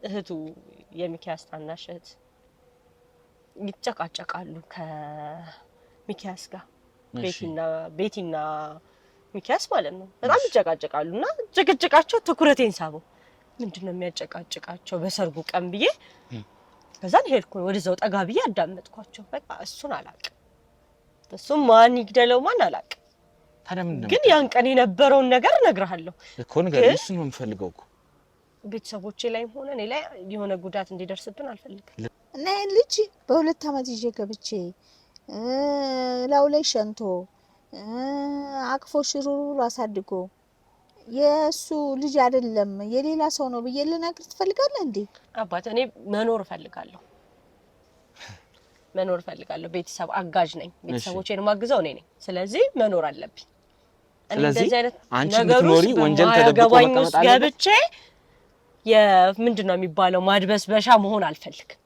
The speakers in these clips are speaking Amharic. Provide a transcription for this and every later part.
እህቱ የሚኪያስ ታናሽ እህት ይጨቃጨቃሉ ከሚኪያስ ጋር ቤቲና ሚኪያስ ማለት ነው በጣም ይጨቃጨቃሉና ጭቅጭቃቸው ትኩረቴን ሳበው ምንድነው የሚያጨቃጭቃቸው በሰርጉ ቀን ብዬ ከዛን ሄድኩኝ ወደዛው ጠጋ ብዬ አዳመጥኳቸው በቃ እሱን አላውቅም እሱም ማን ይግደለው ማን አላውቅም ግን ያን ቀን የነበረውን ነገር እነግርሃለሁ እኮ ነገር እሱን ነው የምፈልገው እኮ ቤተሰቦቼ ላይም ሆነ እኔ ላይ የሆነ ጉዳት እንዲደርስብን አልፈልግም እና ይሄን ልጅ በሁለት አመት ይዤ ገብቼ ላው ላይ ሸንቶ አቅፎ ሽሩሩ አሳድጎ የሱ ልጅ አይደለም የሌላ ሰው ነው ብዬ ልነግር ትፈልጋለህ እንዴ አባቴ እኔ መኖር ፈልጋለሁ ቤተሰብ አጋዥ ነኝ ቤተሰቦቼን ማግዘው እኔ ነኝ ስለዚህ መኖር አለብኝ እኔ እንደዚህ አይነት ነገሮች ወንጀል ተደብቆ መቀመጥ ገብቼ የምንድነው የሚባለው ማድበስበሻ መሆን አልፈልግም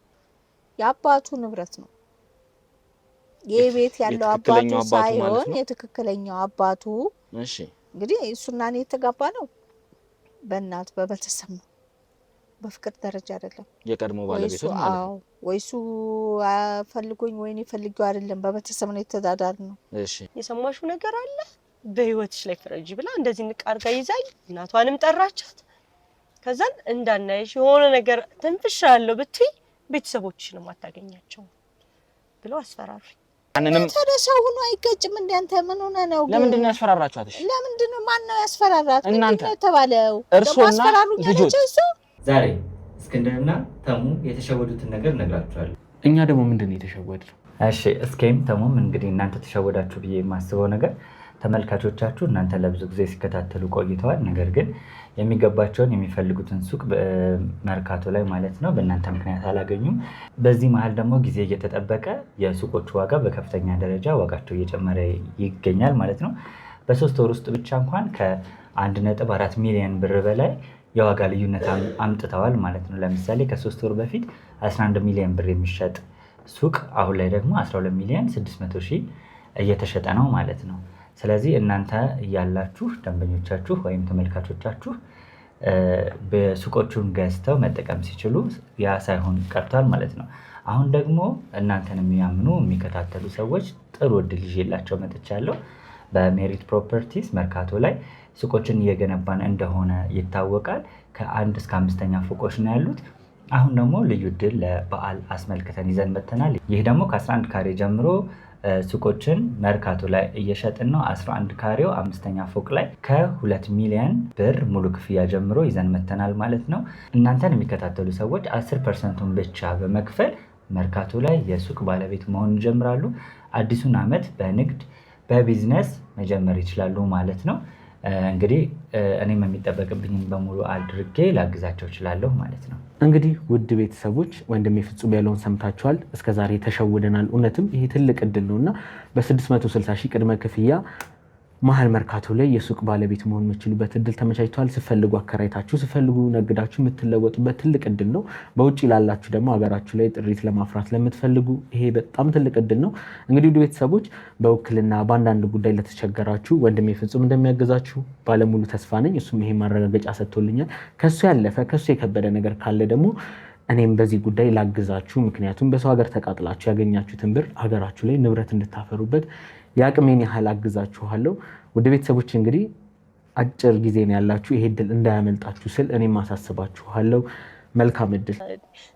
የአባቱ ንብረት ነው የቤት ያለው አባቱ ሳይሆን የትክክለኛው አባቱ እሺ እንግዲህ እሱና እኔ የተጋባ ነው በእናት በቤተሰብ ነው በፍቅር ደረጃ አይደለም የቀድሞ ባለቤቱ ማለት ነው ወይሱ ፈልጎኝ ወይኔ ፈልገው አይደለም በቤተሰብ ነው የተዳዳር ነው እሺ የሰማሽው ነገር አለ በህይወትሽ ላይ ፍረጂ ብላ እንደዚህ ንቃርጋ ይዛኝ እናቷንም ጠራቻት ከዛን እንዳናይሽ የሆነ ነገር ተንፍሻለሁ ብትይ ቤተሰቦችሽንም አታገኛቸው ብለው አስፈራሩኝ አንንም ተደሰው ሆኖ አይገጭም እንዴ አንተ ምን ሆነ ነው ለምንድን ነው ያስፈራራችኋትሽ ለምንድን ነው ማን ነው ያስፈራራት እናንተ ተባለው እርሶና ልጆች ዛሬ እስክንድርና ተሙ የተሸወዱትን ነገር ነግራችኋለሁ እኛ ደግሞ ምንድነው የተሸወድነው እሺ እስኪም ተሙም እንግዲህ እናንተ ተሸወዳችሁ ብዬ የማስበው ነገር ተመልካቾቻችሁ እናንተ ለብዙ ጊዜ ሲከታተሉ ቆይተዋል ነገር ግን የሚገባቸውን የሚፈልጉትን ሱቅ መርካቶ ላይ ማለት ነው በእናንተ ምክንያት አላገኙም በዚህ መሃል ደግሞ ጊዜ እየተጠበቀ የሱቆቹ ዋጋ በከፍተኛ ደረጃ ዋጋቸው እየጨመረ ይገኛል ማለት ነው በ3 ወር ውስጥ ብቻ እንኳን ከ1.4 ሚሊዮን ብር በላይ የዋጋ ልዩነት አምጥተዋል ማለት ነው ለምሳሌ ከ3 ወር በፊት 11 ሚሊዮን ብር የሚሸጥ ሱቅ አሁን ላይ ደግሞ 12 ሚሊዮን 600 ሺህ እየተሸጠ ነው ማለት ነው ስለዚህ እናንተ ያላችሁ ደንበኞቻችሁ ወይም ተመልካቾቻችሁ በሱቆቹን ገዝተው መጠቀም ሲችሉ ያ ሳይሆን ቀርቷል ማለት ነው አሁን ደግሞ እናንተን የሚያምኑ የሚከታተሉ ሰዎች ጥሩ እድል ይዤላቸው መጥቻለሁ በሜሪት ፕሮፐርቲስ መርካቶ ላይ ሱቆችን እየገነባን እንደሆነ ይታወቃል ከ1 እስከ 5ኛ ፎቆች ነው ያሉት አሁን ደግሞ ልዩ እድል ለበዓል አስመልክተን ይዘን መተናል ይህ ደግሞ ከ11 ካሬ ጀምሮ ሱቆችን መርካቶ ላይ እየሸጥን ነው 11 ካሬው 5ኛ ፎቅ ላይ ከ2 ሚሊዮን ብር ሙሉ ክፍያ ጀምሮ ይዘን መተናል ማለት ነው እናንተን የሚከታተሉ ሰዎች 10%ን ብቻ በመክፈል መርካቶ ላይ የሱቅ ባለቤት መሆን ይጀምራሉ አዲሱን አመት በንግድ በቢዝነስ መጀመር ይችላሉ ማለት ነው እንግዲህ እኔም የሚጠበቅብኝን በሙሉ አድርጌ ላግዛቸው እችላለሁ ማለት ነው እንግዲህ ውድ ቤተሰቦች ወንድሜ ፍጹም ያለውን ሰምታችኋል እስከዛሬ ተሸውደናል እውነትም ይሄ ትልቅ እድል ነውና በ660 ሺህ ቅድመ ክፍያ መሃል መርካቶ ላይ የሱቅ ባለቤት መሆን የምትችሉበት እድል ተመቻችቷል ሲፈልጉ አከራይታችሁ ሲፈልጉ ነግዳችሁ የምትለወጡበት ትልቅ እድል ነው በውጪ ላላችሁ ደግሞ ሀገራችሁ ላይ ጥሪት ለማፍራት ለምትፈልጉ ይሄ በጣም ትልቅ እድል ነው እንግዲህ ውድ ቤተሰቦች በውክልና በአንዳንድ ጉዳይ ለተቸገራችሁ ወንድሜ ፍጹም እንደሚያግዛችሁ ባለሙሉ ተስፋ ነኝ እሱም ይሄ ማረጋገጫ ሰጥቶልኛል ከሱ ያለፈ ከሱ የከበደ ነገር ካለ ደግሞ እኔም በዚህ ጉዳይ ላግዛችሁ ምክንያቱም በሰው ሀገር ተቃጥላችሁ ያገኛችሁትን ብር ሀገራችሁ ላይ ንብረት እንድታፈሩበት ያቅሜን ያህል አግዛችኋለሁ ወደ ቤተሰቦች እንግዲህ አጭር ጊዜ ነው ያላችሁ ይሄ እድል እንዳያመልጣችሁ ስል እኔም አሳስባችኋለሁ መልካም እድል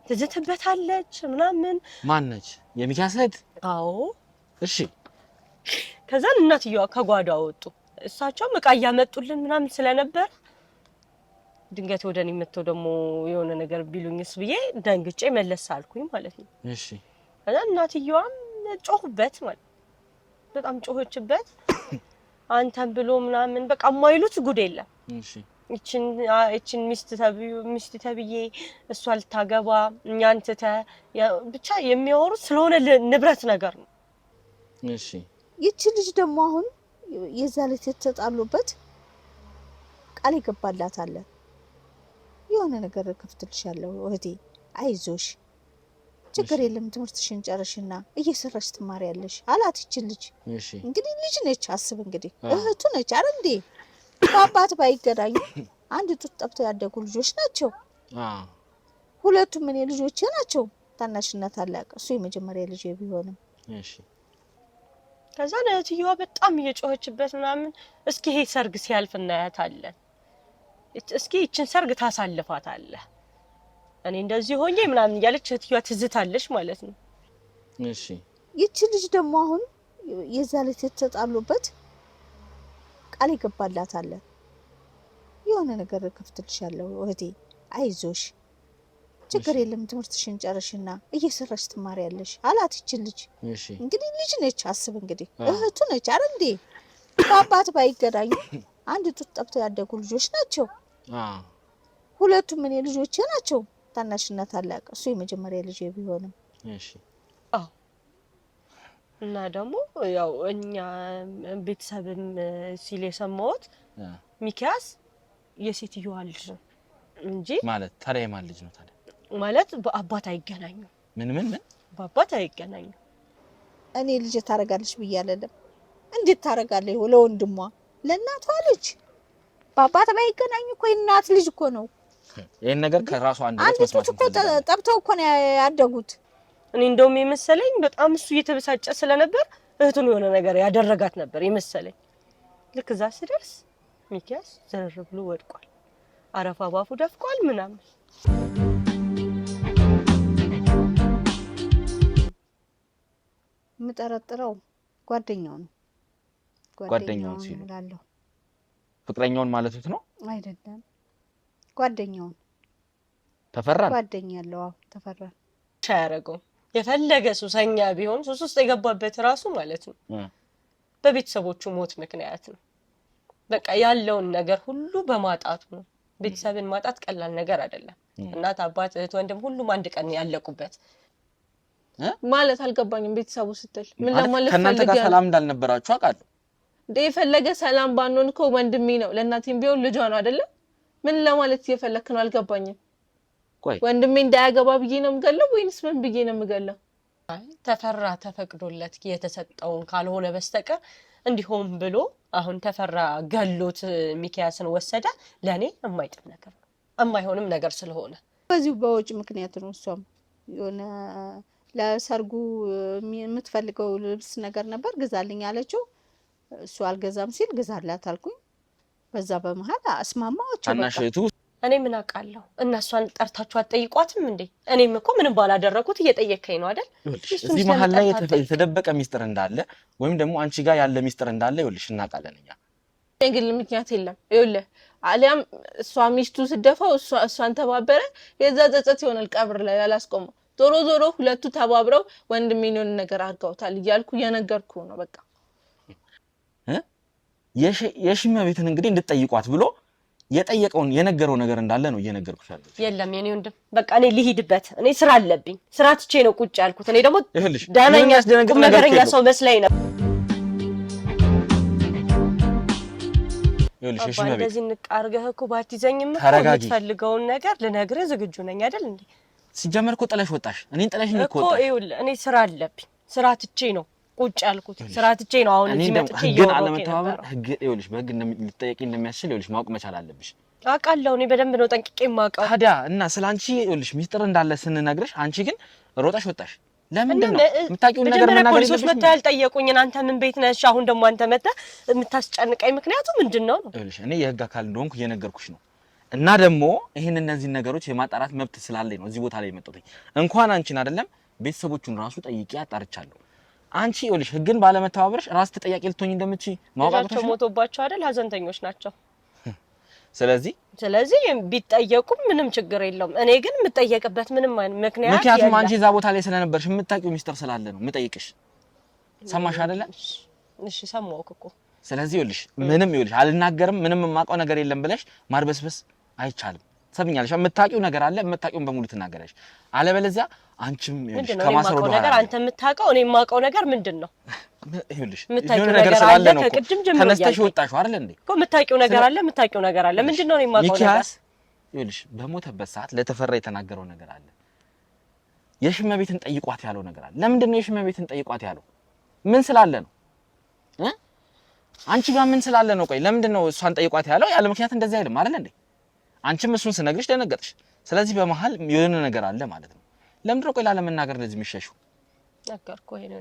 ትዝትበታለች ምናምን ማነች የሚኪያስ እህት አዎ እሺ ከዛን እናትየዋ ከጓዳ ወጡ እሳቸው ዕቃ ያመጡልን ምናምን ስለነበር ድንገት ወደኔ መጥተው ደግሞ የሆነ ነገር ቢሉኝስ ብዬ ደንግጬ መለስ አልኩኝ ማለት ነው እሺ ከዛን እናትየዋም ጮህበት ማለት በጣም ጮህችበት አንተን ብሎ ምናምን በቃ ማይሉት ጉድ የለም እሺ እቺን ሚስት ተብዬ እሷ ልታገባ እኛን ተተ ብቻ የሚያወሩት ስለሆነ ንብረት ነገር ነው እሺ ይቺ ልጅ ደግሞ አሁን የዛለት የተጣሉበት ቃል ይገባላት አለ የሆነ ነገር ከፍትልሻለሁ እህቴ አይዞሽ ችግር የለም ትምህርትሽን ጨርሽና እየሰራሽ ትማሪያለሽ አላት ይቺ ልጅ እሺ እንግዲህ ልጅ ነች አስብ እንግዲህ እህቱ ነች አይደል እንዴ በአባት ባይገናኙ አንድ ጡት ጠብተው ያደጉ ልጆች ናቸው ሁለቱም እኔ ልጆቼ ናቸው። ታናሽና ታላቅ። እሱ የመጀመሪያ ልጅ ቢሆንም እሺ። ከዛ እህትየዋ በጣም እየጮኸችበት ምናምን እስኪ ይሄ ሰርግ ሲያልፍ እናያታለን፣ እስኪ ይችን ሰርግ ታሳልፋታለህ፣ እኔ እንደዚህ ሆኜ ምናምን እያለች እህትየዋ ትዝታለች ማለት ነው። እሺ። ይቺ ልጅ ደግሞ አሁን የዛ ዕለት የተጣሉበት ቃል ይገባላት አለ። የሆነ ነገር ከፍትልሻለሁ እህቴ፣ አይዞሽ፣ ችግር የለም፣ ትምህርትሽን ጨርሽና እየሰራሽ ትማሪያለሽ አላት። ይችን ልጅ እንግዲህ ልጅ ነች፣ አስብ እንግዲህ እህቱ ነች አይደል እንዴ? በአባት ባይገናኙ አንድ ጡት ጠብተው ያደጉ ልጆች ናቸው። ሁለቱም እኔ ልጆቼ ናቸው፣ ታናሽና ታላቅ። እሱ የመጀመሪያ ልጅ ቢሆንም እሺ። እና ደግሞ ያው እኛ ቤተሰብም ሲል የሰማሁት ሚኪያስ የሴትዮዋ ልጅ ነው እንጂ ማለት ታዲያ የማን ልጅ ነው ታዲያ? ማለት በአባት አይገናኙ። ምን በአባት አይገናኙ። እኔ ልጅ ታረጋለች ብያለለም። እንዴት ታረጋለች? ለወንድሟ ለእናቷ ልጅ በአባት ባይገናኙ እኮ እናት ልጅ እኮ ነው። ይሄን ነገር ከራሱ አንድ ጡት እኮ ጠብተው እኮ ነው ያደጉት። እኔ እንደውም የመሰለኝ በጣም እሱ እየተበሳጨ ስለነበር እህቱን የሆነ ነገር ያደረጋት ነበር የመሰለኝ። ልክ እዛ ስደርስ ሚኪያስ ዘር ብሎ ወድቋል፣ አረፋ ባፉ ደፍቋል ምናምን። የምጠረጥረው ጓደኛው ነው። ጓደኛው ሲሉ ፍቅረኛውን ማለት ነው አይደለም? ጓደኛውን ተፈራ ጓደኛ ያለው ተፈራ ሻያረገው የፈለገ ሱሰኛ ቢሆን ሱስ ውስጥ የገባበት ራሱ ማለት ነው በቤተሰቦቹ ሞት ምክንያት ነው። በቃ ያለውን ነገር ሁሉ በማጣቱ ነው። ቤተሰብን ማጣት ቀላል ነገር አይደለም። እናት፣ አባት፣ እህት፣ ወንድም ሁሉም አንድ ቀን ያለቁበት ማለት አልገባኝም። ቤተሰቡ ስትል ምን ለማለት ከእናንተ ጋር ሰላም እንዳልነበራችሁ አውቃለሁ። የፈለገ ሰላም ባንሆን እኮ ወንድሜ ነው፣ ለእናቴም ቢሆን ልጇ ነው አይደለ? ምን ለማለት እየፈለክ ነው? አልገባኝም። ቆይ ወንድሜ እንዳያገባ ብዬ ነው የምገለው ወይንስ ምን ብዬ ነው የምገለው? ተፈራ ተፈቅዶለት የተሰጠውን ካልሆነ በስተቀር እንዲሆን ብሎ አሁን ተፈራ ገሎት ሚኪያስን ወሰደ። ለኔ የማይጥም ነገር ነው፣ የማይሆንም ነገር ስለሆነ በዚሁ በወጭ ምክንያት ነው። እሷም የሆነ ለሰርጉ የምትፈልገው ልብስ ነገር ነበር ግዛልኝ አለችው። እሱ አልገዛም ሲል ግዛላት አልኩኝ። በዛ በመሃል አስማማቸው። አናሽቱ እኔ ምን አውቃለሁ? እነሷን ጠርታችሁ አትጠይቋትም እንዴ? እኔም እኮ ምንም ባላደረኩት እየጠየከኝ ነው አይደል? እዚህ መሀል ላይ የተደበቀ ሚስጥር እንዳለ ወይም ደግሞ አንቺ ጋር ያለ ሚስጥር እንዳለ ይኸውልሽ እናውቃለን እኛ። የግል ምክንያት የለም። ይኸውልህ አሊያም እሷ ሚስቱ ስደፋው እሷን ተባበረ፣ የዛ ጸጸት ይሆናል ቀብር ላይ ያላስቆመው። ዞሮ ዞሮ ሁለቱ ተባብረው ወንድሜን የሆነ ነገር አድርገውታል እያልኩ እየነገርኩ ነው። በቃ የሽመቤትን እንግዲህ እንድትጠይቋት ብሎ የጠየቀውን የነገረው ነገር እንዳለ ነው እየነገርኩሽ ያለው። የለም የኔ ወንድም በቃ እኔ ልሂድበት፣ እኔ ስራ አለብኝ፣ ስራ ትቼ ነው ቁጭ ያልኩት። እኔ ደግሞ ዳናኛ ነገረኛ ሰው መስለኝ ነው። ይኸውልሽ ሽመቤት እንደዚህ ንቃርገህ እኮ ባትይዘኝም እኮ የምትፈልገውን ነገር ልነግርህ ዝግጁ ነኝ አይደል እንዴ? ሲጀመር እኮ ጥለሽ ወጣሽ። እኔን ጥለሽኝ እኮ ወጣሽ እኮ። ይኸውልህ እኔ ስራ አለብኝ፣ ስራ ትቼ ነው ቁጭ ያልኩት። ስራ ትቼ ነው አሁን እዚህ መጥቼ ግን አለመተባበር ህግ ይኸውልሽ በህግ ልትጠየቂ እንደሚያስችል ይኸውልሽ ማወቅ መቻል አለብሽ። አውቃለሁ፣ እኔ በደንብ ነው ጠንቅቄ የማውቀው። ታዲያ እና ስላንቺ ይኸውልሽ ሚስጥር እንዳለ ስንነግርሽ አንቺ ግን ሮጠሽ ወጣሽ። ለምንድን ነው የምታውቂውን ነገር መናገር? ፖሊሶች መጥተው ያልጠየቁኝን አንተ ምን ቤት ነሽ? አሁን ደግሞ አንተ መጥተህ የምታስጨንቀኝ ምክንያቱ ምንድን ነው? ይኸውልሽ እኔ የህግ አካል እንደሆንኩ እየነገርኩሽ ነው። እና ደግሞ እነዚህ ነገሮች የማጣራት መብት ስላለኝ ነው እዚህ ቦታ ላይ የመጣሁት። እንኳን አንቺን አይደለም ቤተሰቦቹን ራሱ ጠይቄ አጣርቻለሁ። አንቺ ይኸውልሽ ህግን ባለመተባበርሽ ራስ ተጠያቂ ልትሆኚ እንደምትችይ ማወቃቸው ሞቶባቸው አይደል? ሀዘንተኞች ናቸው። ስለዚህ ቢጠየቁም ምንም ችግር የለውም። እኔ ግን የምጠየቅበት ምንም ምክንያቱም አንቺ እዛ ቦታ ላይ ስለነበርሽ የምታውቂው ሚስጥር ስላለ ነው የምጠይቅሽ። ሰማሽ አይደለ? እሺ ሰማሁህ እኮ። ስለዚህ ይኸውልሽ ምንም ይኸውልሽ አልናገርም፣ ምንም የማውቀው ነገር የለም ብለሽ ማርበስበስ አይቻልም። ሰብኛለሽ። የምታውቂው ነገር አለ፣ የምታውቂውን በሙሉ ትናገራለሽ። አለበለዚያ አንቺም ይኸውልሽ ከማሰሩ ወደ ነገር አንተ የምታውቀው እኔ የማውቀው ነገር ምንድነው? ይኸውልሽ የምታውቂው ነገር ስላለ ነው ከቅድም ጀምሮ ተነስተሽ ወጣሽው አይደል እንዴ? እኮ የምታውቂው ነገር አለ፣ የምታውቂው ነገር አለ። ምንድነው እኔ የማውቀው ነገር? ሚኪያስ ይኸውልሽ በሞተበት ሰዓት ለተፈራ የተናገረው ነገር አለ። የሽመቤትን ጠይቋት ያለው ነገር አለ። ለምንድን ነው የሽመቤትን ጠይቋት ያለው? ምን ስላለ ነው? አንቺ ጋር ምን ስላለ ነው? ቆይ ለምንድን ነው እሷን ጠይቋት ያለው? ያለ ምክንያት እንደዚህ አይልም አይደል እንዴ? አንቺም እሱን ስነግርሽ ደነገጥሽ። ስለዚህ በመሃል የሆነ ነገር አለ ማለት ነው። ለምንድን ነው ቆይ ላለመናገር እንደዚህ የሚሸሹ? ነገርኩ ይሄ ነው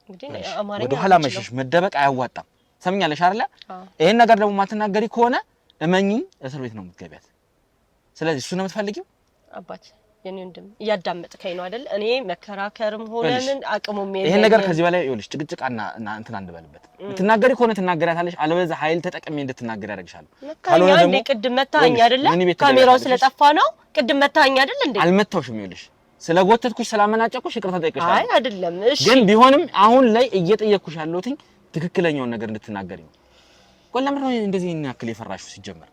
እንግዲህ አማርኛ ወደ ኋላ መሸሽ መደበቅ አያዋጣም። ሰምኛለሽ አይደለ? ይሄን ነገር ደግሞ ማትናገሪ ከሆነ እመኚኝ እስር ቤት ነው የምትገቢያት። ስለዚህ እሱ ነው የምትፈልጊው? አባት የኔ ወንድም እያዳመጥከኝ ነው አይደል? እኔ መከራከርም ሆነ ምን አቅሙም የለኝም። ይሄን ነገር ከዚህ በላይ ይኸውልሽ ጭቅጭቃና እንትን አንበልበት። ትናገሪ ከሆነ ትናገሪያታለሽ፣ አለበለዚያ ኃይል ተጠቅሜ እንድትናገሪ ያደርግሻለሁ። ካልሆነ ደግሞ ቅድም መታኝ አይደለ? ካሜራው ስለጠፋ ነው። ቅድም መታኝ አይደል እንዴ? አልመታውሽም። ይኸውልሽ ስለጎተትኩሽ ስላመናጨቁሽ ይቅርታ ጠይቀሻለሁ። አይ አይደለም። እሺ ግን ቢሆንም አሁን ላይ እየጠየቅኩሽ ያለሁት ትክክለኛውን ነገር እንድትናገሪ ነው። ቆይ ለምን ነው እንደዚህ ያክል የፈራሽው ሲጀመር?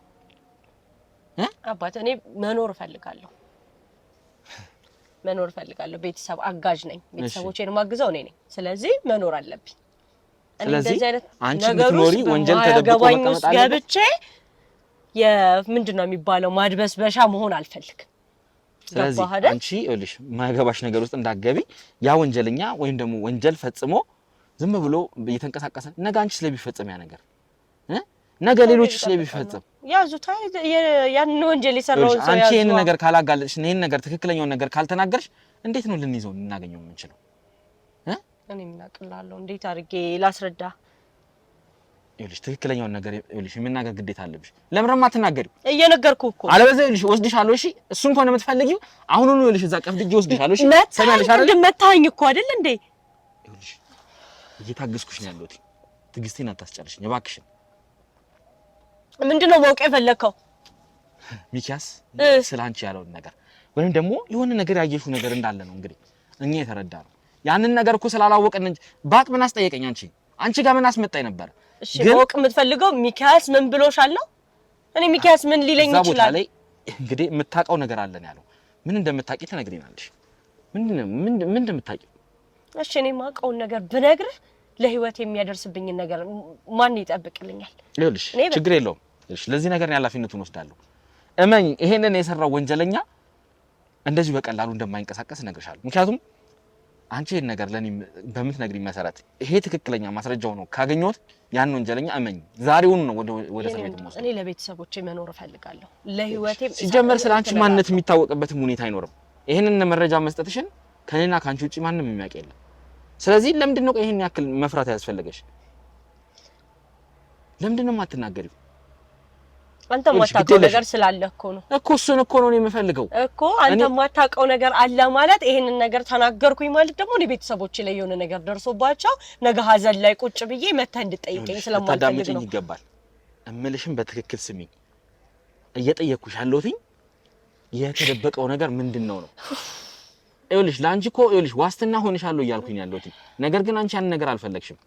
አባት እኔ መኖር እፈልጋለሁ። ቤተሰብ አጋዥ ነኝ። ቤተሰቦቼን ማግዘው እኔ ነኝ። ስለዚህ መኖር አለብኝ። እኔ እንደዚህ አይነት ነገሮች ወንጀል ተደብቆ መቀመጥ አለበት። ምንድነው የሚባለው ማድበስበሻ መሆን አልፈልግም። ስለዚህ አንቺ ይኸውልሽ ማገባሽ ነገር ውስጥ እንዳትገቢ። ያ ወንጀለኛ ወይም ደግሞ ወንጀል ፈጽሞ ዝም ብሎ እየተንቀሳቀሰ ነገ አንቺ ስለሚፈጸም ያ ነገር ነገ ሌሎች ስለሚፈጸም ያዙታ ያን ወንጀል የሰራውን ሰው አንቺ ይሄን ነገር ካላጋለጥሽ ይሄን ነገር ትክክለኛውን ነገር ካልተናገርሽ እንዴት ነው ልንይዘው እናገኘው የምንችለው? እኔ ምን አቅላለሁ? እንዴት አድርጌ ላስረዳ? ይኸውልሽ ትክክለኛውን ነገር ይኸውልሽ የምናገር ግዴታ አለብሽ። ለምን ነው የማትናገሪው? እየነገርኩህ እኮ አለበለዚያ ይኸውልሽ ወስድሻለሁ። እሺ እሱን ከሆነ የምትፈልጊው አሁኑኑ ይኸውልሽ እዛ ቀፍድጄ ወስድሻለሁ። እሺ ሰማያለሽ አይደል? መታኝ እኮ አይደል እንዴ? ይኸውልሽ እየታገስኩሽ ነው ያለሁት። ትዕግስቴን አታስጨርሽኝ እባክሽን። ምንድነው ማወቅ የፈለከው? ሚኪያስ ስላንቺ ያለውን ነገር ወይም ደግሞ የሆነ ነገር ያየሽው ነገር እንዳለ ነው እንግዲህ እኛ የተረዳነው። ያንን ነገር እኮ ስላላወቀን እንጂ ባቅ ምን አስጠየቀኝ? አንቺ ጋር ምን አስመጣኝ ነበር? እሺ ማወቅ የምትፈልገው ሚኪያስ ምን ብሎሻል? እኔ ሚኪያስ ምን ሊለኝ ይችላል? ላይ እንግዲህ የምታውቀው ነገር አለ ነው ያለው። ምን እንደምታውቂ ትነግሪናለሽ? ምን እንደምታውቂው? እሺ እኔ የማውቀውን ነገር ብነግርህ ለህይወት የሚያደርስብኝ ነገር ማን ይጠብቅልኛል? ይኸውልሽ ችግር የለውም። እሺ ለዚህ ነገር ነው ኃላፊነቱን ወስዳለሁ። እመኝ ይሄንን የሰራው ወንጀለኛ እንደዚህ በቀላሉ እንደማይንቀሳቀስ እነግርሻለሁ። ምክንያቱም አንቺ ይሄን ነገር ለኔ በምትነግሪኝ መሰረት ይሄ ትክክለኛ ማስረጃው ነው ካገኘሁት ያን ወንጀለኛ እመኝ ዛሬውን ነው ወደ እስር ቤት የምወስደው። እኔ ለቤተሰቦቼ መኖር እፈልጋለሁ። ለህይወቴም ሲጀመር ስለአንቺ ማንነት የሚታወቅበትም ሁኔታ አይኖርም። ይሄንን መረጃ መስጠትሽን ከኔና ካንቺ ውጪ ማንም የሚያውቅ የለም። ስለዚህ ለምንድን ነው ይሄን ያክል መፍራት ያስፈልገሽ? ለምንድን ነው የማትናገሪው? አንተ ማታውቀው ነገር ስላለ እኮ ነው እኮ እሱን እኮ ነው የምፈልገው እኮ አንተ ማታውቀው ነገር አለ ማለት ይሄንን ነገር ተናገርኩኝ ማለት ደግሞ ለቤተሰቦቼ ላይ የሆነ ነገር ደርሶባቸው ነገ ሀዘን ላይ ቁጭ ብዬ መተህ እንድጠይቀኝ ስለማልፈልግ ነው። ይገባል እምልሽም በትክክል ስሚኝ። እየጠየቅኩሽ ያለሁትኝ የተደበቀው ነገር ምንድነው ነው? ይኸውልሽ ላንቺ እኮ ይኸውልሽ ዋስትና ሆነሻለሁ እያልኩኝ ያለሁት ነገር ግን አንቺ ያን ነገር አልፈለግሽም።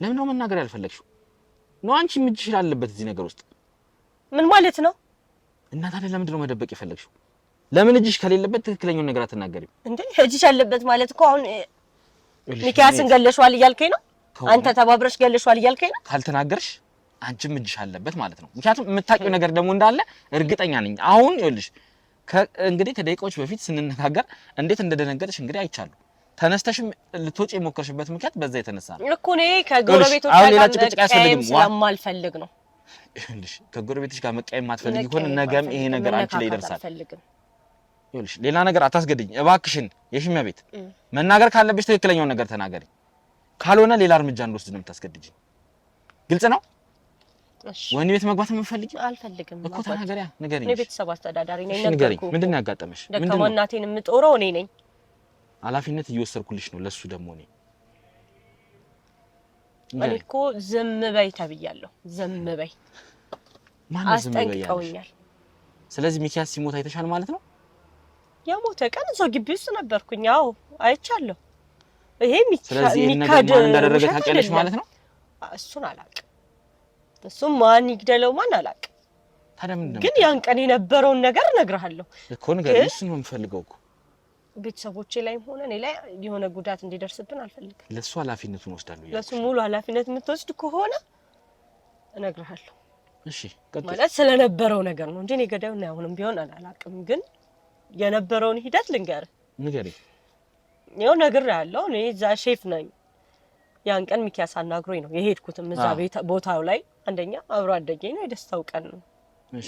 ለምን ነው መናገር ያልፈለግሽው? ነው አንቺ ምጅሽ አለበት እዚህ ነገር ውስጥ ምን ማለት ነው? እና ታዲያ ለምንድን ነው መደበቅ የፈለግሽው? ለምን እጅሽ ከሌለበት ትክክለኛውን ነገር አትናገሪም እንዴ? እጅሽ አለበት ማለት እኮ አሁን ሚኪያስን ገለሽዋል እያልከኝ ነው? አንተ ተባብረሽ ገለሽዋል እያልከኝ ነው? ካልተናገርሽ አንቺም እጅሽ አለበት ማለት ነው። ምክንያቱም የምታውቂው ነገር ደግሞ እንዳለ እርግጠኛ ነኝ። አሁን ይኸውልሽ እንግዲህ ከደቂቃዎች በፊት ስንነጋገር እንዴት እንደደነገጥሽ እንግዲህ አይቻለሁ። ተነስተሽም ልትወጪ የሞከርሽበት ምክንያት በዛ የተነሳ ነው እኮ። እኔ ከጎረቤቶች ጋር ስለማልፈልግ ነው። ይኸውልሽ ከጎረቤቶች ጋር መቀየም ማትፈልጊ ከሆነ ነገም ይሄ ነገር አንቺ ላይ ይደርሳል። ይኸውልሽ ሌላ ነገር አታስገድኝ እባክሽን። የሽሚያ ቤት መናገር ካለብሽ ትክክለኛውን ነገር ተናገሪ። ካልሆነ ሌላ እርምጃ እንድወስድ ነው የምታስገድጂኝ። ግልጽ ነው? እሺ ወይኔ ቤት መግባት የምፈልጊው አልፈልግም እኮ ተናገሪያ። ንገሪኝ። እኔ ቤተሰብ አስተዳዳሪ ነኝ። ንገሪኝ፣ ምንድን ነው ያጋጠመሽ? ምንድን ነው እናቴን የምጦረው እኔ ነኝ። ኃላፊነት እየወሰድኩልሽ ነው ለሱ ደግሞ እኔ እኮ ዝም በይ ተብያለሁ። ዝም በይ ማን ዝም በይ አስጠንቅቀውኛል። ስለዚህ ሚኪያስ ሲሞት አይተሻል ማለት ነው? የሞተ ቀን እዛው ግቢ ውስጥ ነበርኩኝ። አዎ አይቻለሁ። ይሄ ስለዚህ ነገር ማን እንዳደረገ ታውቂያለሽ ማለት ነው? እሱን አላውቅም። እሱም ማን ይግደለው ማን አላውቅም። ታዲያ ምንድነው ግን ያን ቀን የነበረውን ነገር እነግርሃለሁ እኮ። ንገሪኝ። እሱን ነው የምፈልገው እኮ። ቤተሰቦቼ ላይም ሆነ እኔ ላይ የሆነ ጉዳት እንዲደርስብን አልፈልግም። ለሱ ኃላፊነቱን ወስዳለሁ። ለሱ ሙሉ ኃላፊነት የምትወስድ ከሆነ እነግርሃለሁ። እሺ ቀጥል። ማለት ስለነበረው ነገር ነው እንጂ እኔ ገዳዩን አሁንም ቢሆን አላውቅም። ግን የነበረውን ሂደት ልንገርህ። ንገሪኝ። ይኸው ነግሬሃለሁ። እኔ እዛ ሼፍ ነኝ። ያን ቀን ሚኪያስ አናግሮኝ ነው የሄድኩትም እዛ ቦታው ላይ። አንደኛ አብሮ አደገኝ ነው፣ የደስታው ቀን ነው፣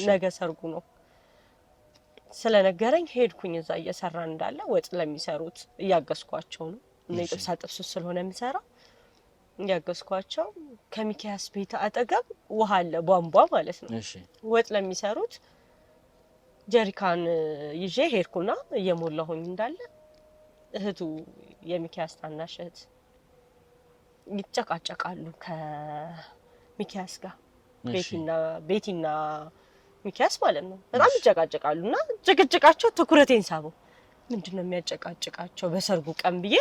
ነገ ሰርጉ ነው። ስለነገረኝ ሄድኩኝ። እዛ እየሰራ እንዳለ ወጥ ለሚሰሩት እያገዝኳቸው ነው። እኔ ጥብሳ ጥብስ ስለሆነ የምሰራው እያገዝኳቸው ከሚኪያስ ቤት አጠገብ ውሃ አለ፣ ቧንቧ ማለት ነው። ወጥ ለሚሰሩት ጀሪካን ይዤ ሄድኩና እየሞላሁኝ እንዳለ እህቱ የሚኪያስ ታናሽ እህት ይጨቃጨቃሉ ከሚኪያስ ጋር ቤቲና ሚኪያስ ማለት ነው። በጣም ይጨቃጨቃሉና ጭቅጭቃቸው ትኩረቴን ሳበው። ምንድነው የሚያጨቃጭቃቸው በሰርጉ ቀን ብዬ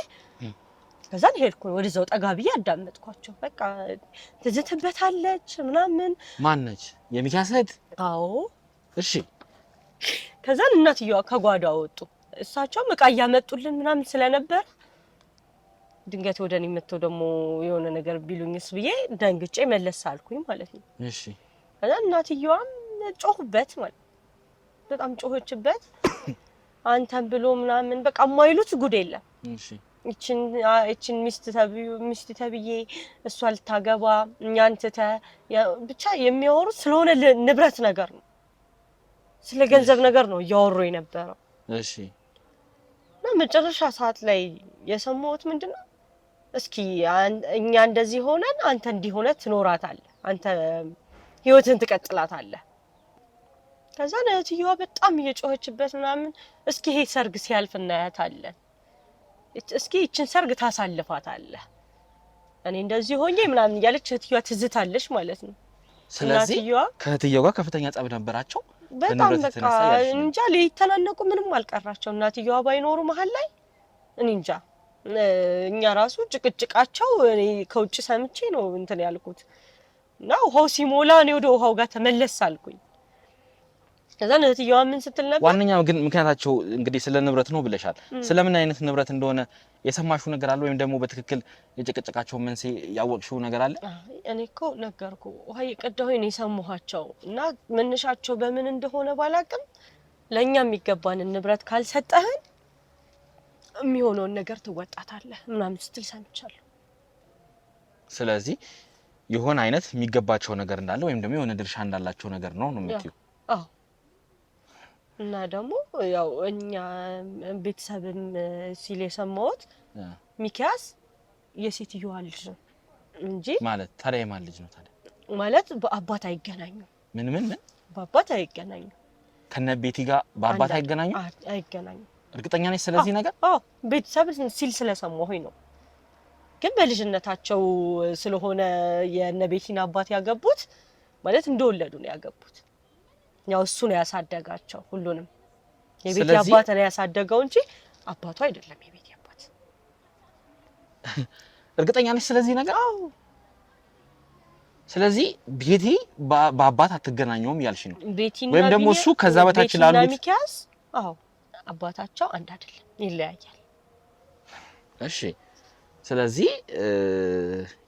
ከዛን ሄድኩኝ ወደዛው ጠጋ ብዬ አዳመጥኳቸው። በቃ ትዝትበታለች ምናምን። ማነች? የሚኪያስ እህት? አዎ። እሺ። ከዛን እናትየዋ ከጓዳ ወጡ። እሳቸውም እቃ እያመጡልን ምናምን ስለነበር ድንገት ወደኔ መጥተው ደግሞ የሆነ ነገር ቢሉኝስ ብዬ ደንግጬ መለስ አልኩኝ ማለት ነው። እሺ። ከዛን እናትየዋም ጮህበት ማለት በጣም ጮህችበት። አንተን ብሎ ምናምን በቃ የማይሉት ጉድ የለም። እሺ። እቺን ሚስት ተብዬ እሷ ልታገባ እኛን ትተህ ብቻ የሚያወሩት ስለሆነ ንብረት ነገር ነው፣ ስለ ገንዘብ ነገር ነው እያወሩ የነበረው። እሺ። እና መጨረሻ ሰዓት ላይ የሰማሁት ምንድነው እስኪ እኛ እንደዚህ ሆነን አንተ እንዲሆነ ትኖራታለህ፣ አንተ ህይወትን ትቀጥላታለህ። ከዛ እህትየዋ በጣም እየጮኸችበት ምናምን እስኪ ይሄ ሰርግ ሲያልፍ እናያታለን፣ እስኪ ይችን ሰርግ ታሳልፋታለህ፣ እኔ እንደዚህ ሆኜ ምናምን እያለች እህትየዋ ትዝታለች ማለት ነው። ስለዚህ ከእህትየዋ ጋር ከፍተኛ ጸብ ነበራቸው። በጣም በቃ እንጃ ሊተናነቁ ምንም አልቀራቸው። እናትየዋ ባይኖሩ መሀል ላይ እኔ እንጃ። እኛ ራሱ ጭቅጭቃቸው እኔ ከውጭ ሰምቼ ነው እንትን ያልኩት እና ውሃው ሲሞላ እኔ ወደ ውሃው ጋር ተመለስ አልኩኝ። ከዛ እህትየዋ ምን ስትል ነበር? ዋነኛው ግን ምክንያታቸው እንግዲህ ስለ ንብረት ነው ብለሻል። ስለምን አይነት ንብረት እንደሆነ የሰማሽው ነገር አለ ወይም ደግሞ በትክክል የጭቅጭቃቸው መንስኤ ያወቅሽው ነገር አለ? እኔ እኮ ነገርኩ ውሃ የቀዳሁኝ ነው የሰማኋቸው እና መነሻቸው በምን እንደሆነ ባላቅም ለኛ የሚገባንን ንብረት ካልሰጠህን የሚሆነውን ነገር ትወጣታለህ ምናምን ስትል ሰምቻለሁ። ስለዚህ የሆነ አይነት የሚገባቸው ነገር እንዳለ ወይም ደግሞ የሆነ ድርሻ እንዳላቸው ነገር ነው የምትይው? አዎ። እና ደግሞ ያው እኛ ቤተሰብም ሲል የሰማሁት ሚኪያስ የሴትዮዋ ልጅ ነው እንጂ ማለት ታዲያ የማን ልጅ ነው ታዲያ? ማለት በአባት አይገናኙም። ምን በአባት አይገናኙም። ከነቤቲ ጋር በአባት አይገናኙም? አይገናኙም። እርግጠኛ ነሽ ስለዚህ ነገር? አዎ ቤተሰብ ሲል ስለሰማሁኝ ነው። ግን በልጅነታቸው ስለሆነ የነቤቲን አባት ያገቡት ማለት እንደወለዱ ነው ያገቡት። ያው እሱ ነው ያሳደጋቸው ሁሉንም። የቤቲ አባት ነው ያሳደገው እንጂ አባቱ አይደለም የቤቲ አባት። እርግጠኛ ነሽ ስለዚህ ነገር? አዎ። ስለዚህ ቤቲ በአባት አትገናኘውም ያልሽ ነው? ወይም ደግሞ እሱ ከዛ በታች ላሉት ሚኪያስ አዎ አባታቸው አንድ አይደለም፣ ይለያያል። እሺ። ስለዚህ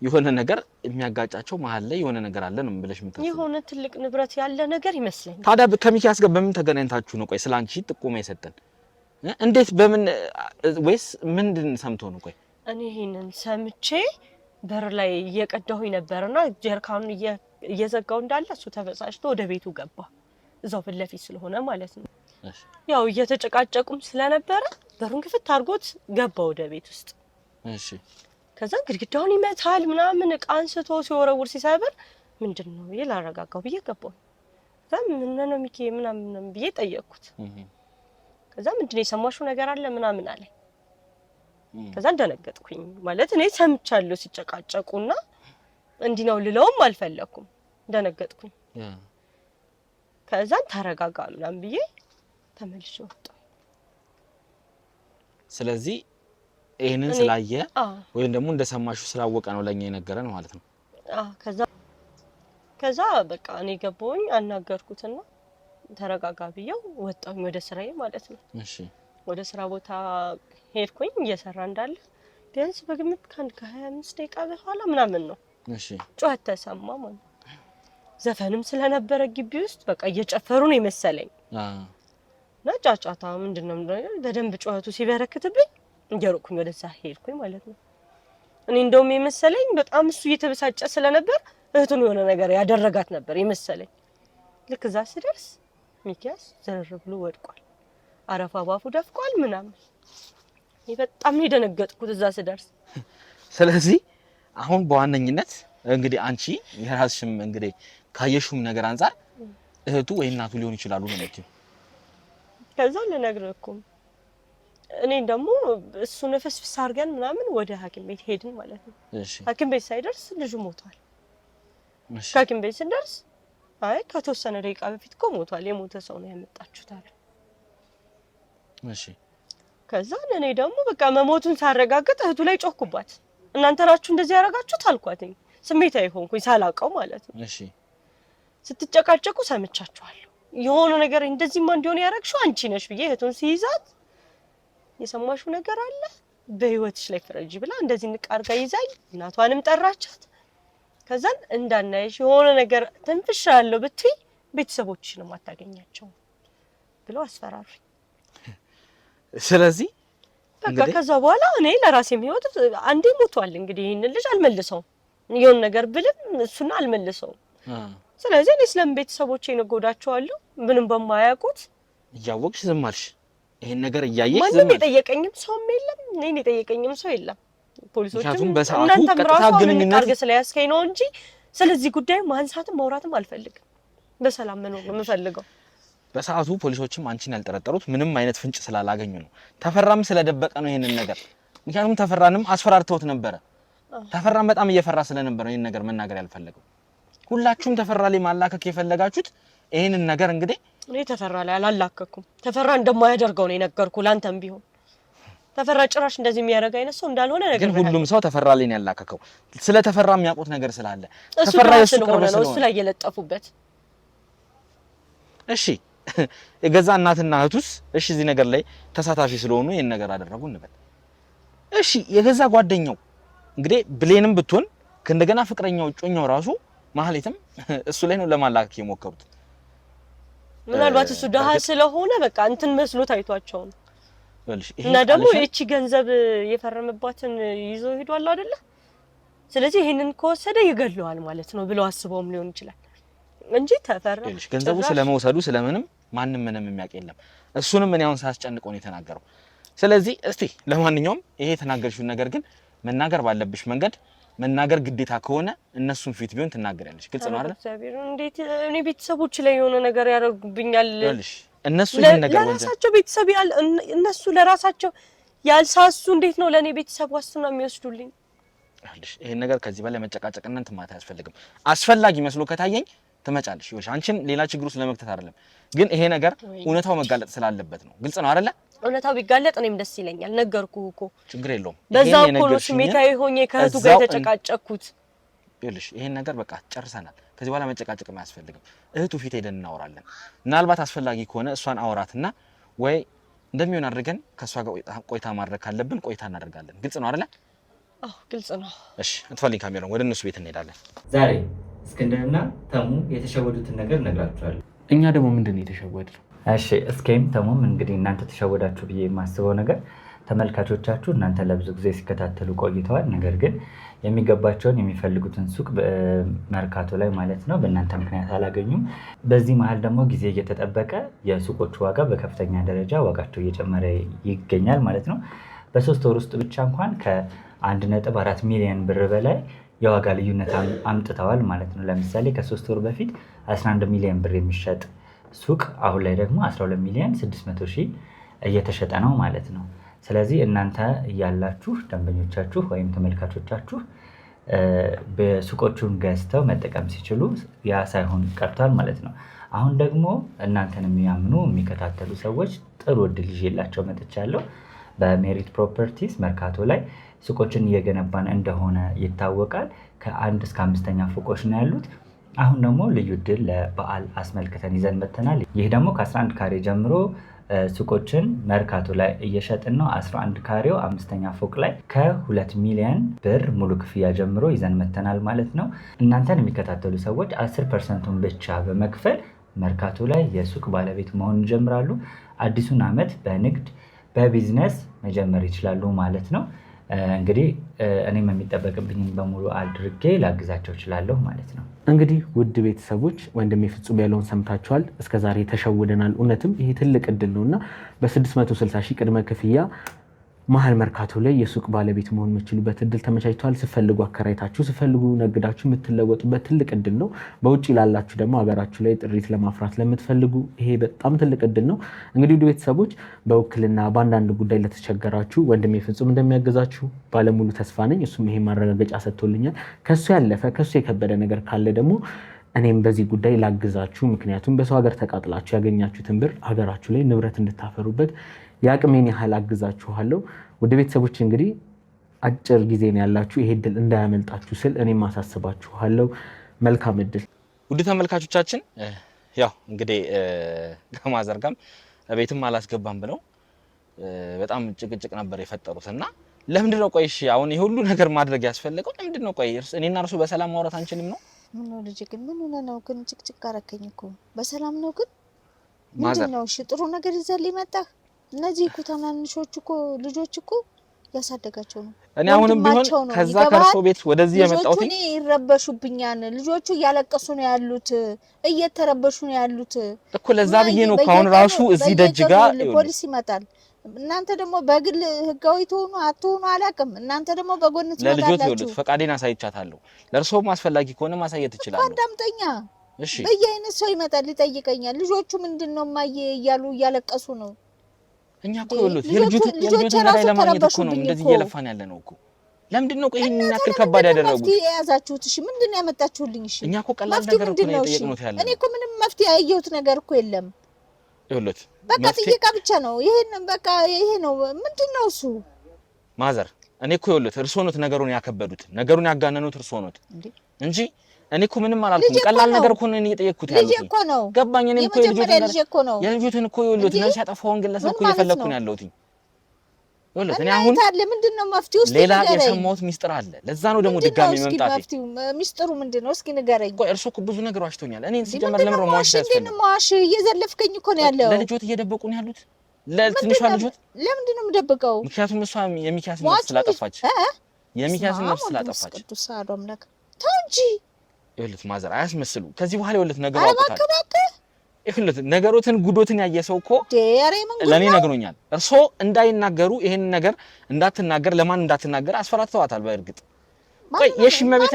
የሆነ ነገር የሚያጋጫቸው መሀል ላይ የሆነ ነገር አለ ነው ብለሽ የምታስበው? የሆነ ትልቅ ንብረት ያለ ነገር ይመስለኛል። ታዲያ ከሚኪያስ ጋር በምን ተገናኝታችሁ ነው? ቆይ ስላንቺ ጥቆማ የሰጠን እንዴት በምን ወይስ ምንድን ሰምቶ ነው? ቆይ እኔ ይሄንን ሰምቼ በር ላይ እየቀዳሁኝ ነበርና ጀርካኑን እየዘጋው እንዳለ እሱ ተበሳጭቶ ወደ ቤቱ ገባ። እዛው ፊት ለፊት ስለሆነ ማለት ነው። ያው እየተጨቃጨቁም ስለነበረ በሩን ክፍት አድርጎት ገባ ወደ ቤት ውስጥ። እሺ። ከዛ ግድግዳውን ይመታል ምናምን እቃ አንስቶ ሲወረውር ሲሰብር ምንድነው ብዬ ላረጋጋው ብዬ ገባሁ። ከዛ ምን ነው ሚኪ ምናምን ብዬ ጠየቅኩት። ከዛ ምንድነው የሰማሽው ነገር አለ ምናምን አለ። ከዛ እንደነገጥኩኝ ማለት እኔ ሰምቻለሁ ሲጨቃጨቁና እንዲህ ነው ልለውም አልፈለኩም። እንደነገጥኩኝ ከዛ ተረጋጋ ምናምን ብዬ ተመልሼ ወጣሁ። ስለዚህ ይሄንን ስላየ ወይም ደግሞ እንደሰማሽው ስላወቀ ነው ለኛ የነገረን ማለት ነው። ከዛ በቃ እኔ ገባሁኝ አናገርኩትና ተረጋጋ ብዬው ወጣሁኝ ወደ ስራዬ ማለት ነው። እሺ። ወደ ስራ ቦታ ሄድኩኝ እየሰራ እንዳለ ቢያንስ በግምት ከ25 ደቂቃ በኋላ ምናምን ነው። እሺ። ጩኸት ተሰማ ማለት ዘፈንም ስለነበረ ግቢ ውስጥ በቃ እየጨፈሩ ነው የመሰለኝ። እና ጫጫታ ምንድነው በደንብ ጩኸቱ ሲበረክትብኝ እየሮኩኝ ወደዛ ሄድኩኝ ማለት ነው። እኔ እንደውም የመሰለኝ በጣም እሱ እየተበሳጨ ስለነበር እህቱን የሆነ ነገር ያደረጋት ነበር የመሰለኝ። ልክ እዛ ስደርስ ሚኪያስ ዘር ብሎ ወድቋል። አረፋ ባፉ ደፍቋል ምናምን። በጣም ነው የደነገጥኩት እዛ ስደርስ። ስለዚህ አሁን በዋነኝነት እንግዲህ አንቺ የራስሽም እንግዲህ ካየሹም ነገር አንፃር እህቱ ወይ እናቱ ሊሆን ይችላሉ ነው የምትይው። ከዛ ልነግርህ እኮ እኔ ደግሞ እሱ ነፍስፍስ አድርገን ምናምን ወደ ሐኪም ቤት ሄድን ማለት ነው። እሺ ሐኪም ቤት ሳይደርስ ልጁ ሞቷል። እሺ ሐኪም ቤት ስንደርስ አይ ከተወሰነ ደቂቃ በፊት እኮ ሞቷል፣ የሞተ ሰው ነው ያመጣችሁት አለ። እሺ ከዛ እኔ ደግሞ በቃ መሞቱን ሳረጋግጥ እህቱ ላይ ጮኩባት። እናንተ ናችሁ እንደዚህ ያረጋችሁት አልኳትኝ። ስሜታዊ ሆንኩኝ ሳላውቀው ማለት ነው። እሺ ስትጨቃጨቁ ሰምቻችኋለሁ። የሆነ ነገር እንደዚህማ እንዲሆን ያረግሽው አንቺ ነሽ ብዬ እህቱን ሲይዛት የሰማሽው ነገር አለ በህይወትሽ ላይ ፍረጂ ብላ እንደዚህ ንቃርጋ ይዛኝ እናቷንም ጠራቻት። ከዛን እንዳናይሽ የሆነ ነገር ተንፍሻለሁ ብትይ ቤተሰቦችሽንም አታገኛቸው ብለው አስፈራሩኝ። ስለዚህ በቃ ከዛ በኋላ እኔ ለራሴም ህይወት አንዴ ሞቷል። እንግዲህ ይሄን ልጅ አልመልሰውም፣ የሆነ ነገር ብልም እሱና አልመልሰውም። ስለዚህ እኔ ስለም ቤተሰቦቼን እጎዳቸዋለሁ ምንም በማያውቁት። እያወቅሽ ዝም አልሽ። ይሄን ነገር እያየሽ ዝም ማንም አልሽ። የጠየቀኝም ሰውም የለም፣ እኔን የጠየቀኝም ሰው የለም። ፖሊሶችም በሰዓቱ እናንተም ቀጥታ ራሱ ግንኙነት አድርገ ስለያዝከኝ ነው እንጂ ስለዚህ ጉዳይ ማንሳትም ማውራትም አልፈልግም። በሰላም መኖር ነው የምፈልገው። በሰዓቱ ፖሊሶችም አንቺን ያልጠረጠሩት ምንም አይነት ፍንጭ ስላላገኙ ነው። ተፈራም ስለደበቀ ነው ይሄንን ነገር። ምክንያቱም ተፈራንም አስፈራርተውት ነበረ። ተፈራም በጣም እየፈራ ስለነበረ ይሄን ነገር መናገር ያልፈለገው። ሁላችሁም ተፈራ ላይ ማላከክ የፈለጋችሁት ይሄንን ነገር እንግዲህ እኔ ተፈራ ላይ አላላከኩም። ተፈራ እንደማያደርገው ነው የነገርኩህ። ላንተም ቢሆን ተፈራ ጭራሽ እንደዚህ የሚያደርግ አይነት ሰው እንዳልሆነ ነገር ግን ሁሉም ሰው ተፈራ ላይ ነው ያላከከው። ስለ ተፈራ የሚያውቁት ነገር ስላለ እሱ ተፈራ ራሱ የሱ ቅርብ ነው እሱ ስለሆነ ላይ የለጠፉበት። እሺ የገዛ እናትና እህቱስ እሺ እዚህ ነገር ላይ ተሳታፊ ስለሆኑ ይሄን ነገር አደረጉ እንበል። እሺ የገዛ ጓደኛው እንግዲህ ብሌንም ብትሆን ከእንደገና ፍቅረኛው ጮኛው ራሱ ማህሌትም እሱ ላይ ነው ለማላከክ የሞከሩት። ምናልባት እሱ ደሃ ስለሆነ በቃ እንትን መስሎ ታይቷቸው ነው። እና ደግሞ እቺ ገንዘብ የፈረመባትን ይዞ ሄዷል አይደለ? ስለዚህ ይሄንን ከወሰደ ይገለዋል ማለት ነው ብለው አስበውም ሊሆን ይችላል እንጂ ተፈራ ገንዘቡ ስለመውሰዱ ስለምንም ማንም ምንም የሚያውቅ የለም። እሱንም እኔ አሁን ሳስጨንቀው ነው የተናገረው። ስለዚህ እስቲ ለማንኛውም ይሄ የተናገርሽው ነገር ግን መናገር ባለብሽ መንገድ መናገር ግዴታ ከሆነ እነሱን ፊት ቢሆን ትናገሪያለሽ። ግልጽ ነው አይደል? እግዚአብሔር እንዴት እኔ ቤተሰቦች ላይ የሆነ ነገር ያደርጉብኛል። እነሱ ይሄን ነገር ለራሳቸው ቤተሰብ እነሱ ለራሳቸው ያልሳሱ እንዴት ነው ለኔ ቤተሰብ ዋስትና የሚወስዱልኝ? ይሄን ነገር ከዚህ በላይ መጨቃጨቅና እንትን ማለት አያስፈልግም። አስፈላጊ መስሎ ከታየኝ ትመጫለሽ። ይወሽ አንቺን ሌላ ችግር ውስጥ ለመክተት አይደለም፣ ግን ይሄ ነገር እውነታው መጋለጥ ስላለበት ነው። ግልጽ ነው አይደለ? እውነታው ቢጋለጥ እኔም ደስ ይለኛል። ነገርኩህ እኮ ችግር የለውም። በዛው እኮ ነው ስሜታዊ ሆኜ ከእህቱ ጋር የተጨቃጨቅኩት። ይኸውልሽ ይሄን ነገር በቃ ጨርሰናል። ከዚህ በኋላ መጨቃጨቅም አያስፈልግም። እህቱ ፊት ሄደን እናወራለን። ምናልባት አስፈላጊ ከሆነ እሷን አወራትና ወይ እንደሚሆን አድርገን ከእሷ ጋር ቆይታ ማድረግ ካለብን ቆይታ እናደርጋለን። ግልጽ ነው አይደለ? አዎ ግልጽ ነው። እሺ አትፈልኝ ካሜራውን ወደ እነሱ ቤት እንሄዳለን። ዛሬ እስክንድርና ተሙ የተሸወዱትን ነገር ነግራችኋለሁ። እኛ ደግሞ ምንድን ነው የተሸወድነው? እሺ እስኪም ተሙም እንግዲህ እናንተ ተሸወዳችሁ ብዬ የማስበው ነገር ተመልካቾቻችሁ እናንተ ለብዙ ጊዜ ሲከታተሉ ቆይተዋል። ነገር ግን የሚገባቸውን የሚፈልጉትን ሱቅ መርካቶ ላይ ማለት ነው በእናንተ ምክንያት አላገኙም። በዚህ መሀል ደግሞ ጊዜ እየተጠበቀ የሱቆቹ ዋጋ በከፍተኛ ደረጃ ዋጋቸው እየጨመረ ይገኛል ማለት ነው። በ3 ወር ውስጥ ብቻ እንኳን ከ1.4 ሚሊዮን ብር በላይ የዋጋ ልዩነት አምጥተዋል ማለት ነው። ለምሳሌ ከ3 ወር በፊት 11 ሚሊዮን ብር የሚሸጥ ሱቅ አሁን ላይ ደግሞ 12 ሚሊዮን 600 ሺህ እየተሸጠ ነው ማለት ነው። ስለዚህ እናንተ እያላችሁ ደንበኞቻችሁ ወይም ተመልካቾቻችሁ በሱቆቹን ገዝተው መጠቀም ሲችሉ ያ ሳይሆን ቀርቷል ማለት ነው። አሁን ደግሞ እናንተን የሚያምኑ የሚከታተሉ ሰዎች ጥሩ እድል ይዤላቸው መጥቻለሁ። በሜሪት ፕሮፐርቲስ መርካቶ ላይ ሱቆችን እየገነባን እንደሆነ ይታወቃል። ከ1 እስከ 5ኛ ፎቆች ነው ያሉት። አሁን ደግሞ ልዩ እድል ለበዓል አስመልክተን ይዘን መጥተናል። ይህ ደግሞ ከ11 ካሬ ጀምሮ ሱቆችን መርካቶ ላይ እየሸጥን ነው። 11 ካሬው 5ኛ ፎቅ ላይ ከ2 ሚሊዮን ብር ሙሉ ክፍያ ጀምሮ ይዘን መጥተናል ማለት ነው። እናንተን የሚከታተሉ ሰዎች 10%ን ብቻ በመክፈል መርካቶ ላይ የሱቅ ባለቤት መሆን ይጀምራሉ። አዲሱን ዓመት በንግድ በቢዝነስ መጀመር ይችላሉ ማለት ነው። እንግዲህ እኔም የሚጠበቅብኝን በሙሉ አድርጌ ላግዛቸው እችላለሁ ማለት ነው። እንግዲህ ውድ ቤተሰቦች ወንድሜ ፍጹም ያለውን ሰምታችኋል። እስከዛሬ ተሸውደናል። እውነትም ይሄ ትልቅ እድል ነውና በ660 ሺህ ቅድመ ክፍያ መሀል መርካቶ ላይ የሱቅ ባለቤት መሆን የምትችሉበት እድል ተመቻችቷል። ስፈልጉ አከራይታችሁ ስፈልጉ ነግዳችሁ የምትለወጡበት ትልቅ እድል ነው። በውጭ ላላችሁ ደግሞ ሀገራችሁ ላይ ጥሪት ለማፍራት ለምትፈልጉ ይሄ በጣም ትልቅ እድል ነው። እንግዲህ ውድ ቤተሰቦች በውክልና በአንዳንድ ጉዳይ ለተቸገራችሁ ወንድሜ ፍጹም እንደሚያገዛችሁ ባለሙሉ ተስፋ ነኝ። እሱም ይሄ ማረጋገጫ ሰጥቶልኛል። ከሱ ያለፈ ከሱ የከበደ ነገር ካለ ደግሞ እኔም በዚህ ጉዳይ ላግዛችሁ። ምክንያቱም በሰው ሀገር ተቃጥላችሁ ያገኛችሁትን ብር ሀገራችሁ ላይ ንብረት እንድታፈሩበት የአቅሜን ያህል አግዛችኋለሁ። ወደ ቤተሰቦች እንግዲህ አጭር ጊዜ ነው ያላችሁ፣ ይሄ እድል እንዳያመልጣችሁ ስል እኔም ማሳስባችኋለሁ። መልካም እድል። ውድ ተመልካቾቻችን ያው እንግዲህ ከማዘርጋም ቤትም አላስገባም ብለው በጣም ጭቅጭቅ ነበር የፈጠሩትና ለምንድነው ቆይ እሺ አሁን ይሄ ሁሉ ነገር ማድረግ ያስፈልገው ለምንድነው? ቆይ እኔና እርሱ በሰላም ማውራት አንችልም ነው? ምን ነው ልጅ ግን ምን ሆነ ነው ግን ጭቅጭቅ አረከኝ እኮ በሰላም ነው ግን ምንድነው? እሺ ጥሩ ነገር ይዘልኝ መጣህ። እነዚህ እኮ ታናንሾች እኮ ልጆች እኮ ያሳደጋቸው ነው። እኔ አሁንም ቢሆን ከዛ ከርሶ ቤት ወደዚህ የመጣሁት እኔ ይረበሹብኛል። ልጆቹ እያለቀሱ ነው ያሉት፣ እየተረበሹ ነው ያሉት እኮ ለዛ ብዬ ነው ካሁን ራሱ እዚህ ደጅ ጋር ፖሊስ ይመጣል። እናንተ ደግሞ በግል ህጋዊ ተሆኑ አትሆኑ አላውቅም። እናንተ ደግሞ በጎን ትመጣላችሁ። ለልጆት ይወሉት ፈቃዴን አሳይቻታለሁ። ለእርሶም አስፈላጊ ከሆነ ማሳየት ይችላል። አዳምጠኛ። እሺ በየአይነት ሰው ይመጣል ይጠይቀኛል። ልጆቹ ምንድነው ማየ እያሉ እያለቀሱ ነው። እኛ እኮ ይወሉት የልጆት ላይ ለማግኘት እኮ ነው እንደዚህ እየለፋን ያለ ነው እኮ። ለምንድነው ቆይ ይሄን ያክል ከባድ ያደረጉት? የያዛችሁት እሺ ምንድነው ያመጣችሁልኝ? እሺ እኛ እኮ ቀላል ነገር እኮ ነው የጠየቅነው ያለ። እኔ እኮ ምንም መፍትሄ ያየሁት ነገር እኮ የለም። ይወሉት በቃ ጥይቃ ብቻ ነው። ይሄን በቃ ይሄ ነው ምንድነው እሱ? ማዘር እኔ እኮ ይወሉት እርሶ ነው ነገሩን ያከበዱት፣ ነገሩን ያጋነኑት እርሶ ነው እንጂ እኔ እኮ ምንም አላልኩም። ቀላል ነገር እኮ ነው እየጠየቅኩት ያለው። ልጅ እኮ ነው ገባኝ። እኔ እኮ የልጆትን እኮ ይወሉት ነው ሲያጠፋውን ግለሰብ እኮ እየፈለኩ ነው ያለሁት። ይወሉት እኔ አሁን ምንድነው መፍትሄው? እስኪ ሌላ የሰማሁት ሚስጥር አለ። ለዛ ነው ደግሞ ድጋሚ መምጣት። መፍትሄው ሚስጥሩ ምንድነው? እስኪ ንገረኝ። ቆይ እርሶ እኮ ብዙ ነገር ዋሽቶኛል። እኔን ሲጀመር ለምን ማዋሽ ያስፈልግ? ምንድነው ማዋሽ? እየዘለፍከኝ እኮ ነው ያለው። ለልጆት እየደበቁ ነው ያሉት። ለትንሿ ልጆት ለምንድነው የምደብቀው? ምክንያቱም እሷ የሚካስ ነፍስ ስላጠፋች የሚካስ ነፍስ ስላጠፋች ቅዱስ አዶምነክ ተው እንጂ። ይኸውልህ ማዘር አያስመስሉ። ከዚህ በኋላ ይኸውልህ ነገሩ አውቃለሁ። ይኸውልህ ነገሮትን ጉዶትን ያየ ሰው እኮ ለኔ ነግሮኛል። እርሶ እንዳይናገሩ ይሄን ነገር እንዳትናገር ለማን እንዳትናገር አስፈራርተዋታል። በእርግጥ ቆይ የሽመቤት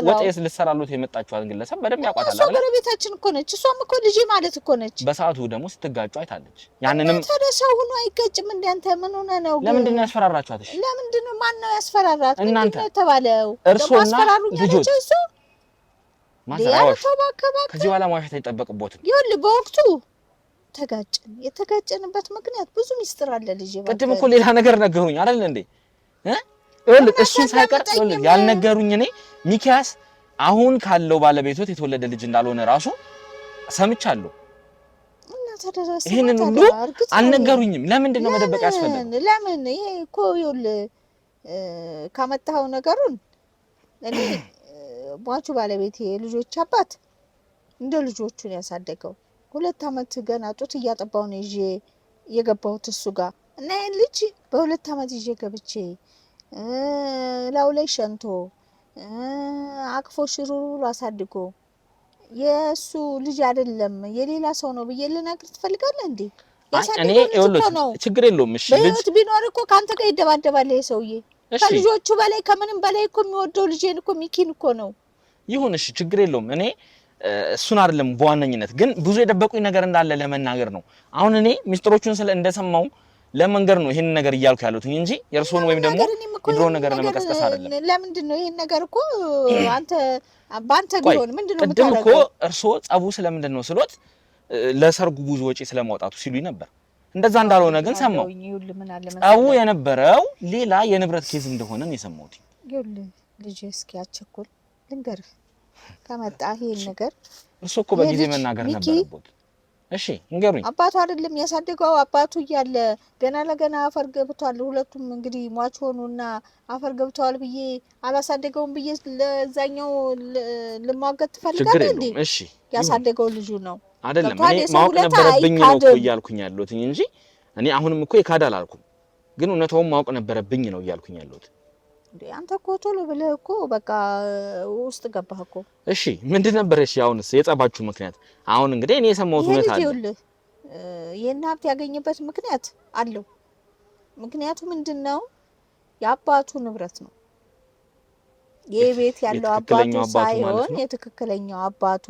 ወጥ ልትሰራሉት የመጣችኋት ግለሰብ በደንብ ያውቃታል አይደል? ጎረቤታችን እኮ ነች። እሷም እኮ ልጅ ማለት እኮ ነች። በሰዓቱ ደግሞ ስትጋጩ አይታለች። ያንንም ተደሰው ሆኖ አይጋጭም። እንዴ ምን ሆነ ነው? ለምንድን ነው ያስፈራራችኋት? እሺ ለምንድን ነው ማን ነው ያስፈራራት? እናንተ የተባለው እርሶና ልጆች ማሰራዎች ከዚህ በኋላ ማዋሸት አይጠበቅቦትም። ይኸውልህ በወቅቱ ተጋጨን። የተጋጨንበት ምክንያት ብዙ ሚስጥር አለ። ልጅ ቅድም እኮ ሌላ ነገር ነገሩኝ አይደል እንዴ? ይኸውልህ እሱን ሳይቀር ያልነገሩኝ እኔ ሚኪያስ አሁን ካለው ባለቤቶት የተወለደ ልጅ እንዳልሆነ ራሱ ሰምቻለሁ። እና ተደረሰ ይሄንን ሁሉ አልነገሩኝም። ለምንድን ነው መደበቅ ያስፈልጋል? ለምን ይሄ እኮ ይኸውልህ ካመጣኸው ነገሩን እኔ ሟቹ ባለቤቴ የልጆች አባት እንደ ልጆቹን ያሳደገው 2 አመት ገና ጡት እያጠባው ነው ይዤ የገባሁት እሱ ጋር እና ይሄን ልጅ በ2 አመት ይዤ ገብቼ ላው ላይ ሸንቶ አቅፎ ሽሩሩ አሳድጎ የሱ ልጅ አይደለም የሌላ ሰው ነው ብዬ ልነግር ትፈልጋለህ እንዴ? እኔ ይኸውልህ ችግር የለውም። እሺ ልጅ ቢኖር እኮ ካንተ ጋር ይደባደባል ይሄ ሰውዬ። ከልጆቹ በላይ ከምንም በላይ እኮ የሚወደው ልጄን እኮ ሚኪን እኮ ነው። ይሁን እሺ ችግር የለውም። እኔ እሱን አይደለም በዋነኝነት ግን ብዙ የደበቁኝ ነገር እንዳለ ለመናገር ነው። አሁን እኔ ሚስጥሮቹን ስለ እንደሰማው ለመንገር ነው ይሄን ነገር እያልኩ ያሉት እንጂ የርሶን ወይም ደግሞ የድሮ ነገር ለመቀስቀስ አይደለም። ለምንድን ነው ይሄን ነገር እኮ አንተ ባንተ ቢሆን ምንድነው የምታደርገው? ቅድም እኮ እርሶ ጸቡ ስለምንድን ነው ስሎት ለሰርጉ ብዙ ወጪ ስለማውጣቱ ሲሉኝ ነበር። እንደዛ እንዳልሆነ ግን ሰማው። ጸቡ የነበረው ሌላ የንብረት ኬዝ እንደሆነ ነው የሰማሁት። ይኸውልህ ልጅ እስኪ አቸኩል ልንገርህ ከመጣ ይሄን ነገር እርሶ እኮ በጊዜ መናገር ነበረበት። እሺ እንገሩኝ። አባቱ አይደለም ያሳደገው አባቱ እያለ ገና ለገና አፈር ገብቷል። ሁለቱም እንግዲህ ሟች ሆኑና አፈር ገብቷል ብዬ አላሳደገውም ብዬ ለዛኛው ልሟገት ትፈልጋለህ እንዴ? እሺ ያሳደገው ልጁ ነው አይደለም። እኔ ማወቅ ነበረብኝ ነው እኮ እያልኩኝ ያለሁት እንጂ እኔ አሁንም እኮ ይካዳል አልኩም። ግን እውነታውን ማወቅ ነበረብኝ ነው እያልኩኝ ያለሁት። እንዴ አንተ እኮ ቶሎ ብለህ እኮ በቃ ውስጥ ገባህ እኮ። እሺ ምንድን ነበር? እሺ አሁንስ የጸባችሁ ምክንያት? አሁን እንግዲህ እኔ የሰማሁት እውነት አለ። ይኸውልህ ይሄን ሀብት ያገኘበት ምክንያት አለው። ምክንያቱ ምንድነው? የአባቱ ንብረት ነው። የቤት ያለው አባቱ ሳይሆን የትክክለኛው አባቱ።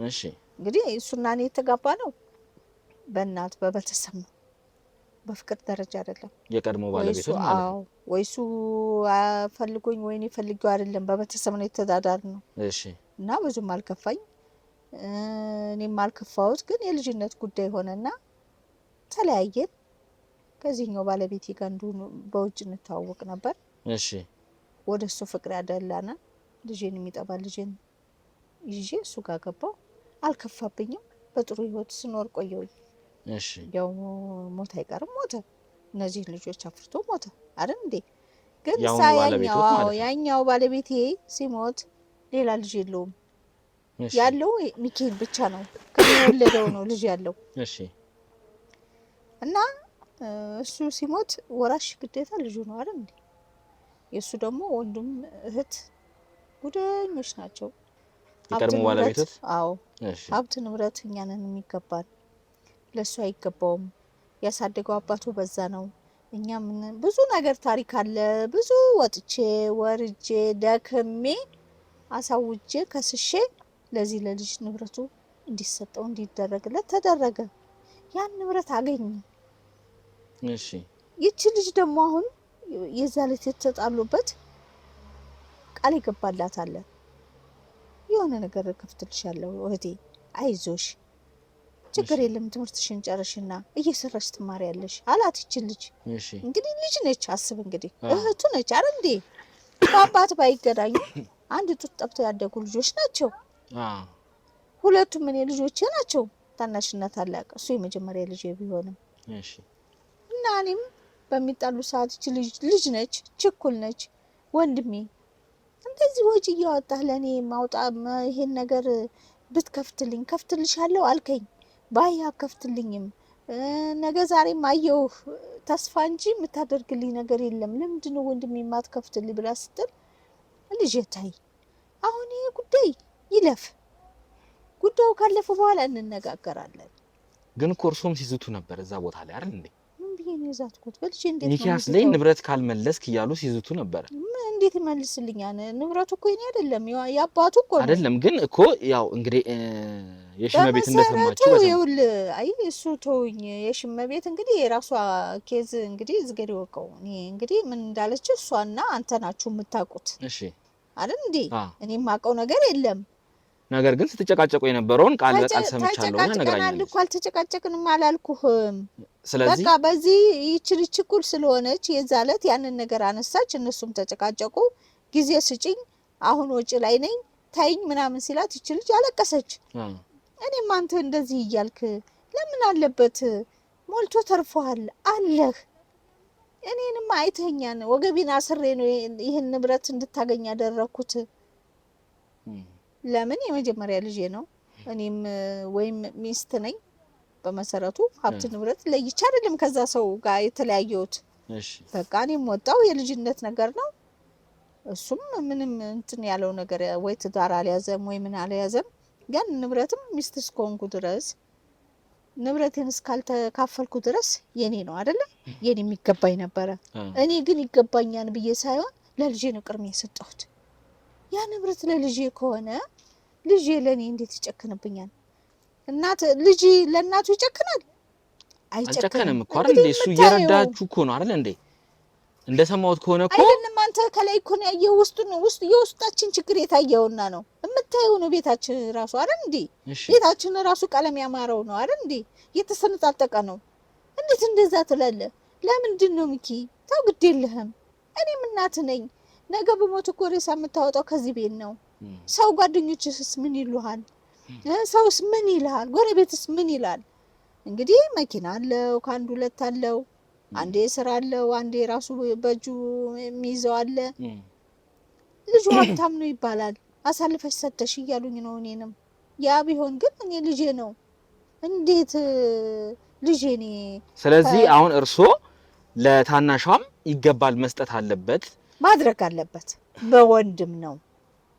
እሺ እንግዲህ እሱና እኔ የተጋባ ነው በእናት በቤተሰብ ነው፣ በፍቅር ደረጃ አይደለም። የቀድሞ ባለቤቱ ማለት ነው። ወይሱ ፈልጎኝ ወይኔ ፈልጌው አይደለም፣ በቤተሰብ ነው የተዳዳር ነው። እሺ እና ብዙም አልከፋኝ፣ እኔም አልከፋሁት። ግን የልጅነት ጉዳይ ሆነና ተለያየን። ከዚህኛው ባለቤቴ ጋር በውጭ እንተዋወቅ ነበር። እሺ ወደሱ ፍቅር ያደላና ልጄን የሚጠባ ልጄን ይዤ እሱ ጋር ገባው። አልከፋብኝም። በጥሩ ህይወት ስኖር ቆየሁኝ። እሺ ያው ሞት አይቀርም፣ ሞተ። እነዚህ ልጆች አፍርቶ ሞተ አይደል እንዴ? ግን ያኛው ባለቤቴ ሲሞት ሌላ ልጅ የለውም። ያለው ሚካኤል ብቻ ነው፣ ከሚወለደው ነው ልጅ ያለው። እሺ እና እሱ ሲሞት ወራሽ ግዴታ ልጁ ነው አይደል እንዴ? የሱ ደግሞ ወንድም እህት ጉደኞች ናቸው። የቀድሞ ባለቤት? አዎ። ሀብት ንብረት እኛ ነን የሚገባን፣ ለሱ አይገባውም። ያሳደገው አባቱ በዛ ነው። እኛ ምን ብዙ ነገር ታሪክ አለ። ብዙ ወጥቼ ወርጄ ደክሜ አሳውጄ ከስሼ ለዚህ ለልጅ ንብረቱ እንዲሰጠው እንዲደረግለት ተደረገ። ያን ንብረት አገኘ። እሺ ይቺ ልጅ ደግሞ አሁን የዛ ዕለት የተጣሉበት ቃል ይገባላት አለ። የሆነ ነገር ከፍትልሻለሁ እህቴ፣ አይዞሽ፣ ችግር የለም፣ ትምህርትሽን ጨርሽና እየሰራሽ ትማሪያለሽ አላት። ይቺ ልጅ እንግዲህ ልጅ ነች፣ አስብ እንግዲህ እህቱ ነች አይደል እንዴ? በአባት ባይገናኙ አንድ ጡት ጠብተው ያደጉ ልጆች ናቸው። ሁለቱም እኔ ልጆቼ ናቸው፣ ታናሽና ታላቅ። እሱ የመጀመሪያ ልጅ ቢሆንም እና እኔም በሚጣሉ ሰዓት ይቺ ልጅ ነች፣ ችኩል ነች። ወንድሜ እንደዚህ ወጪ እያወጣህ ለኔ ማውጣ ይሄን ነገር ብትከፍትልኝ ከፍትልሻለሁ አልከኝ። ባይ አከፍትልኝም ነገ ዛሬም አየሁህ ተስፋ እንጂ የምታደርግልኝ ነገር የለም። ለምንድን ነው ወንድሜ የማትከፍትልኝ ብላ ስትል ልጄ ታይ አሁን ይሄ ጉዳይ ይለፍ፣ ጉዳዩ ካለፈ በኋላ እንነጋገራለን። ግን ኮርሶም ሲዝቱ ነበር እዛ ቦታ ላይ አይደል እንዴ? ይዛትኩት በልጅ እንዴት ሚኪያስ ላይ ንብረት ካልመለስክ እያሉ ሲዝቱ ነበር። እንዴት ይመልስልኛል? ንብረቱ እኮ የኔ አይደለም የአባቱ እኮ ነው። አይደለም ግን እኮ ያው እንግዲህ የሽመቤት እንደሰማችሁ ይውል አይ እሱ ተውኝ። የሽመቤት እንግዲህ የራሷ ኬዝ እንግዲህ ዝገሪ ወቀው እኔ እንግዲህ ምን እንዳለች እሷና አንተ ናችሁ የምታውቁት። እሺ አይደል እንዴ? እኔ የማውቀው ነገር የለም። ነገር ግን ስትጨቃጨቁ የነበረውን ቃል በቃል ሰምቻለሁ እና ነግራኛለች። እኮ አልተጨቃጨቅንም አላልኩህም። ስለዚህ በቃ በዚህ ይችል ችኩል ስለሆነች የዛ ዕለት ያንን ነገር አነሳች። እነሱም ተጨቃጨቁ። ጊዜ ስጪኝ አሁን ወጪ ላይ ነኝ ታይኝ ምናምን ሲላት ይችል ልጅ አለቀሰች። እኔም አንተ እንደዚህ እያልክ ለምን አለበት ሞልቶ ተርፏል አለህ። እኔንም አይተኛን ወገቢና አስሬ ነው ይሄን ንብረት እንድታገኝ ያደረኩት። ለምን የመጀመሪያ ልጄ ነው። እኔም ወይም ሚስት ነኝ። በመሰረቱ ሀብት ንብረት ለይቻ አይደለም ከዛ ሰው ጋር የተለያየሁት። በቃ እኔም ወጣው የልጅነት ነገር ነው። እሱም ምንም እንትን ያለው ነገር ወይ ትዳር አልያዘም ወይ ምን አልያዘም። ግን ንብረትም ሚስት እስከሆንኩ ድረስ ንብረቴን እስካልተካፈልኩ ድረስ የኔ ነው አይደለ? የኔ የሚገባኝ ነበረ። እኔ ግን ይገባኛል ብዬ ሳይሆን ለልጄ ነው ቅድሚያ የሰጠሁት። ያ ንብረት ለልጄ ከሆነ ልጄ ለኔ እንዴት ይጨክንብኛል? እናት ልጅ ለእናቱ ይጨክናል? አይጨክንም እኮ አይደል? እሱ እየረዳችሁ እኮ ነው አይደል እንዴ? እንደሰማሁት ከሆነ እኮ አይደለም። አንተ ከላይ እኮ ነው ያየው፣ የውስጣችን ችግር የታየውና ነው የምታየው ነው። ቤታችን ራሱ አይደል እንዴ? ቤታችን ራሱ ቀለም ያማረው ነው አይደል እንዴ? የተሰነጣጠቀ ነው። እንዴት እንደዛ ትላለህ? ለምንድን ነው ሚኪ? ተው ግድ የለህም። እኔም እናት ነኝ። ነገ በሞት እኮ ሬሳ የምታወጣው ከዚህ ቤት ነው። ሰው ጓደኞችስ ምን ይሉሃል? ሰውስ ምን ይላል? ጎረቤትስ ምን ይላል? እንግዲህ መኪና አለው ከአንድ ሁለት አለው፣ አንዴ ስራ አለው፣ አንዴ ራሱ በእጁ የሚይዘው አለ። ልጁ ሀብታም ነው ይባላል። አሳልፈሽ ሰተሽ እያሉኝ ነው እኔንም። ያ ቢሆን ግን እኔ ልጄ ነው። እንዴት ልጄ እኔ ስለዚህ አሁን እርሶ ለታናሿም ይገባል መስጠት አለበት ማድረግ አለበት በወንድም ነው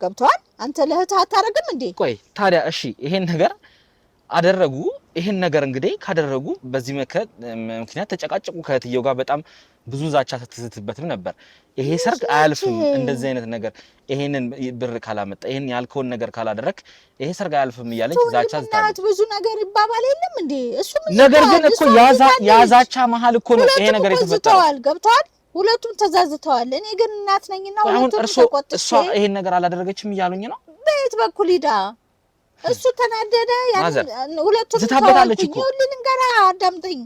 ገብቷል አንተ ለእህትህ አታረግም እንዴ ቆይ ታዲያ እሺ ይሄን ነገር አደረጉ ይሄን ነገር እንግዲህ ካደረጉ በዚህ ምክንያት ተጨቃጨቁ ከእህትየው ጋር በጣም ብዙ ዛቻ ስትዝትበትም ነበር ይሄ ሰርግ አያልፍም እንደዚህ አይነት ነገር ይሄንን ብር ካላመጣ ይሄን ያልከውን ነገር ካላደረክ ይሄ ሰርግ አያልፍም እያለች ዛቻ ዝታለች ብዙ ነገር ይባባል የለም እንዴ እሱ ነገር ግን እኮ ያዛቻ መሀል እኮ ነው ይሄ ነገር የተፈጠረው ገብቷል ሁለቱም ተዛዝተዋል እኔ ግን እናት ነኝና ሁለቱም ተቆጥቼ እሷ ይሄን ነገር አላደረገችም እያሉኝ ነው በየት በኩል ሂዳ እሱ ተናደደ ሁለቱም ዝታበታለች እኮ ልንገራ አዳምጠኝ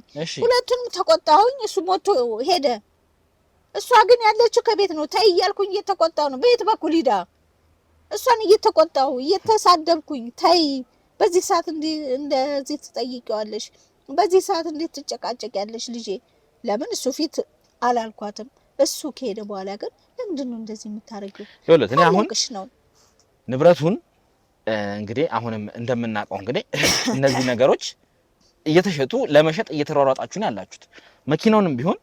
ሁለቱም ተቆጣሁኝ እሱ ሞቶ ሄደ እሷ ግን ያለችው ከቤት ነው ታይ እያልኩኝ እየተቆጣሁ ነው በየት በኩል ሂዳ እሷን እየተቆጣሁ እየተሳደብኩኝ ታይ በዚህ ሰዓት እንደዚህ ትጠይቂዋለሽ በዚህ ሰዓት እንዴት ትጨቃጨቂያለሽ ልጄ ለምን እሱ ፊት አላልኳትም እሱ ከሄደ በኋላ ግን ለምንድን ነው እንደዚህ የምታረጊው ይኸውልህ እኔ አሁን ንብረቱን እንግዲህ አሁንም እንደምናውቀው እንግዲህ እነዚህ ነገሮች እየተሸጡ ለመሸጥ እየተሯሯጣችሁ ነው ያላችሁት መኪናውንም ቢሆን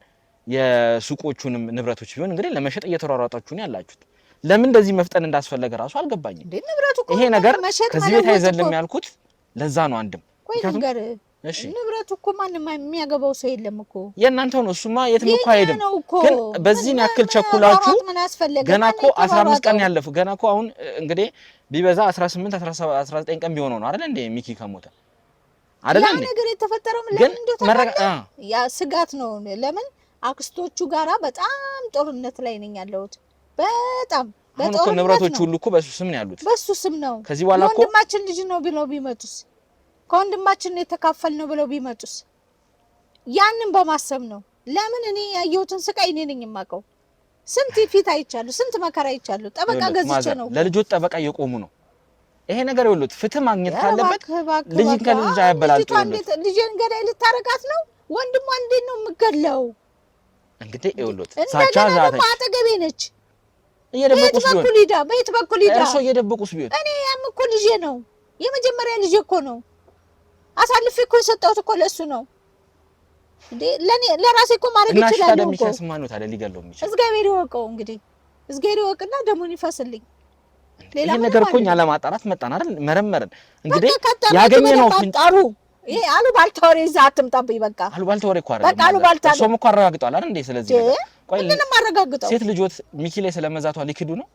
የሱቆቹንም ንብረቶች ቢሆን እንግዲህ ለመሸጥ እየተሯሯጣችሁ ነው ያላችሁት ለምን እንደዚህ መፍጠን እንዳስፈለገ ራሱ አልገባኝም ይሄ ነገር ከዚህ ቤት አይዘልም ያልኩት ለዛ ነው አንድም እሺ ንብረቱ እኮ ማንም የሚያገባው ሰው የለም እኮ የእናንተው ነው እሱማ የትም እኮ አይሄድም ግን በዚህን ያክል ቸኩላችሁ ገና እኮ 15 ቀን ያለፉ ገና እኮ አሁን እንግዲህ ቢበዛ 18 19 ቀን ቢሆነው ነው አይደል እንዴ ሚኪ ከሞተ አይደል እንዴ ነገር የተፈጠረው ለምን እንደተፈጠረ ያ ስጋት ነው ለምን አክስቶቹ ጋራ በጣም ጦርነት ላይ ነኝ ያለሁት በጣም በጦርነት ነው ንብረቶቹ ሁሉ እኮ በሱ ስም ነው ያሉት በሱ ስም ነው ከዚህ በኋላ እኮ ወንድማችን ልጅ ነው ብለው ቢመጡስ ከወንድማችን የተካፈልነው ብለው ቢመጡስ ያንን በማሰብ ነው ለምን እኔ ያየሁትን ስቃይ እኔ ነኝ የማውቀው ስንት ፊት አይቻለሁ ስንት መከራ አይቻለሁ ጠበቃ ገዝቼ ነው ለልጆች ጠበቃ እየቆሙ ነው ይሄ ነገር ይሉት ፍትህ ማግኘት ካለበት ልጅን ከልጅ አያበላልጡ ልጅን ገዳይ ልታረጋት ነው ወንድሟ እንዴት ነው የምገለው እንግዲህ ይሉት ሳቻ ዛታ አጠገቤ ነች እየደበቁስ ቢሆን በየት በኩል ሂዳ እርሶ እየደበቁስ ቢሆን እኔ ያም እኮ ልጄ ነው የመጀመሪያ ልጄ እኮ ነው አሳልፌ እኮ የሰጠሁት እኮ ለሱ ነው እንዴ ለራሴ እኮ ማድረግ ይችላል እና ታዲያ ሚካስ ማን ነው ታዲያ ሊገለው የሚችል እግዚአብሔር ይወቀው እንግዲህ እግዚአብሔር ይወቅና ደሙን ይፈስልኝ ሌላ ነገር እኮ እኛ ለማጣራት መጣን አይደል መረመርን እንግዲህ ያገኘነው ፍንጣሩ ይሄ አሉባልታ ይዛ አትምጣብኝ በቃ አሉባልታ ወሬ እኮ አይደል በቃ አሉባልታ እሱም እኮ አረጋግጧል አይደል እንዴ ስለዚህ ቆይ ምንም አረጋግጠው ሴት ልጆት ሚኪ ላይ ስለመዛቷ ሊክዱ ነው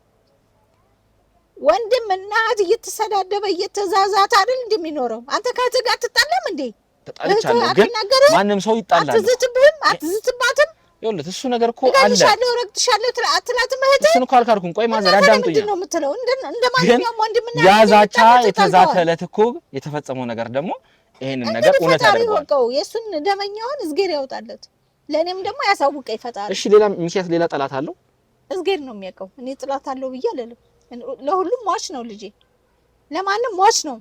ወንድም እናት እየተሰዳደበ እየተዛዛተ አይደል እንደሚኖረው አንተ ከዚህ ጋር ትጣላም እንዴ ተጣልቻለሁ ግን ማንም ሰው ይጣላል አትዝትብህም አትዝትባትም ይኸውልህ እሱ ነገር እኮ አለ ሻለው ረግጥሻለሁ አትላትም እህት እሱን እኮ አልካልኩም ቆይ ማዘር ያዳምጡኝ ነው የምትለው እንደማንኛውም ወንድምና ያዛቻ የተዛተለት እኮ የተፈጸመው ነገር ደግሞ ይሄንን ነገር እውነት ያደርጋል የሱን ደመኛውን እዝጌር ያውጣለት ለኔም ደግሞ ያሳውቀኝ ፈጣሪ እሺ ሌላ ሚኪያስ ሌላ ጠላት አለው እዝጌር ነው የሚያውቀው እኔ ጥላት አለው ብዬ አለለም ለሁሉም ሟች ነው ልጄ ለማንም ሟች ነው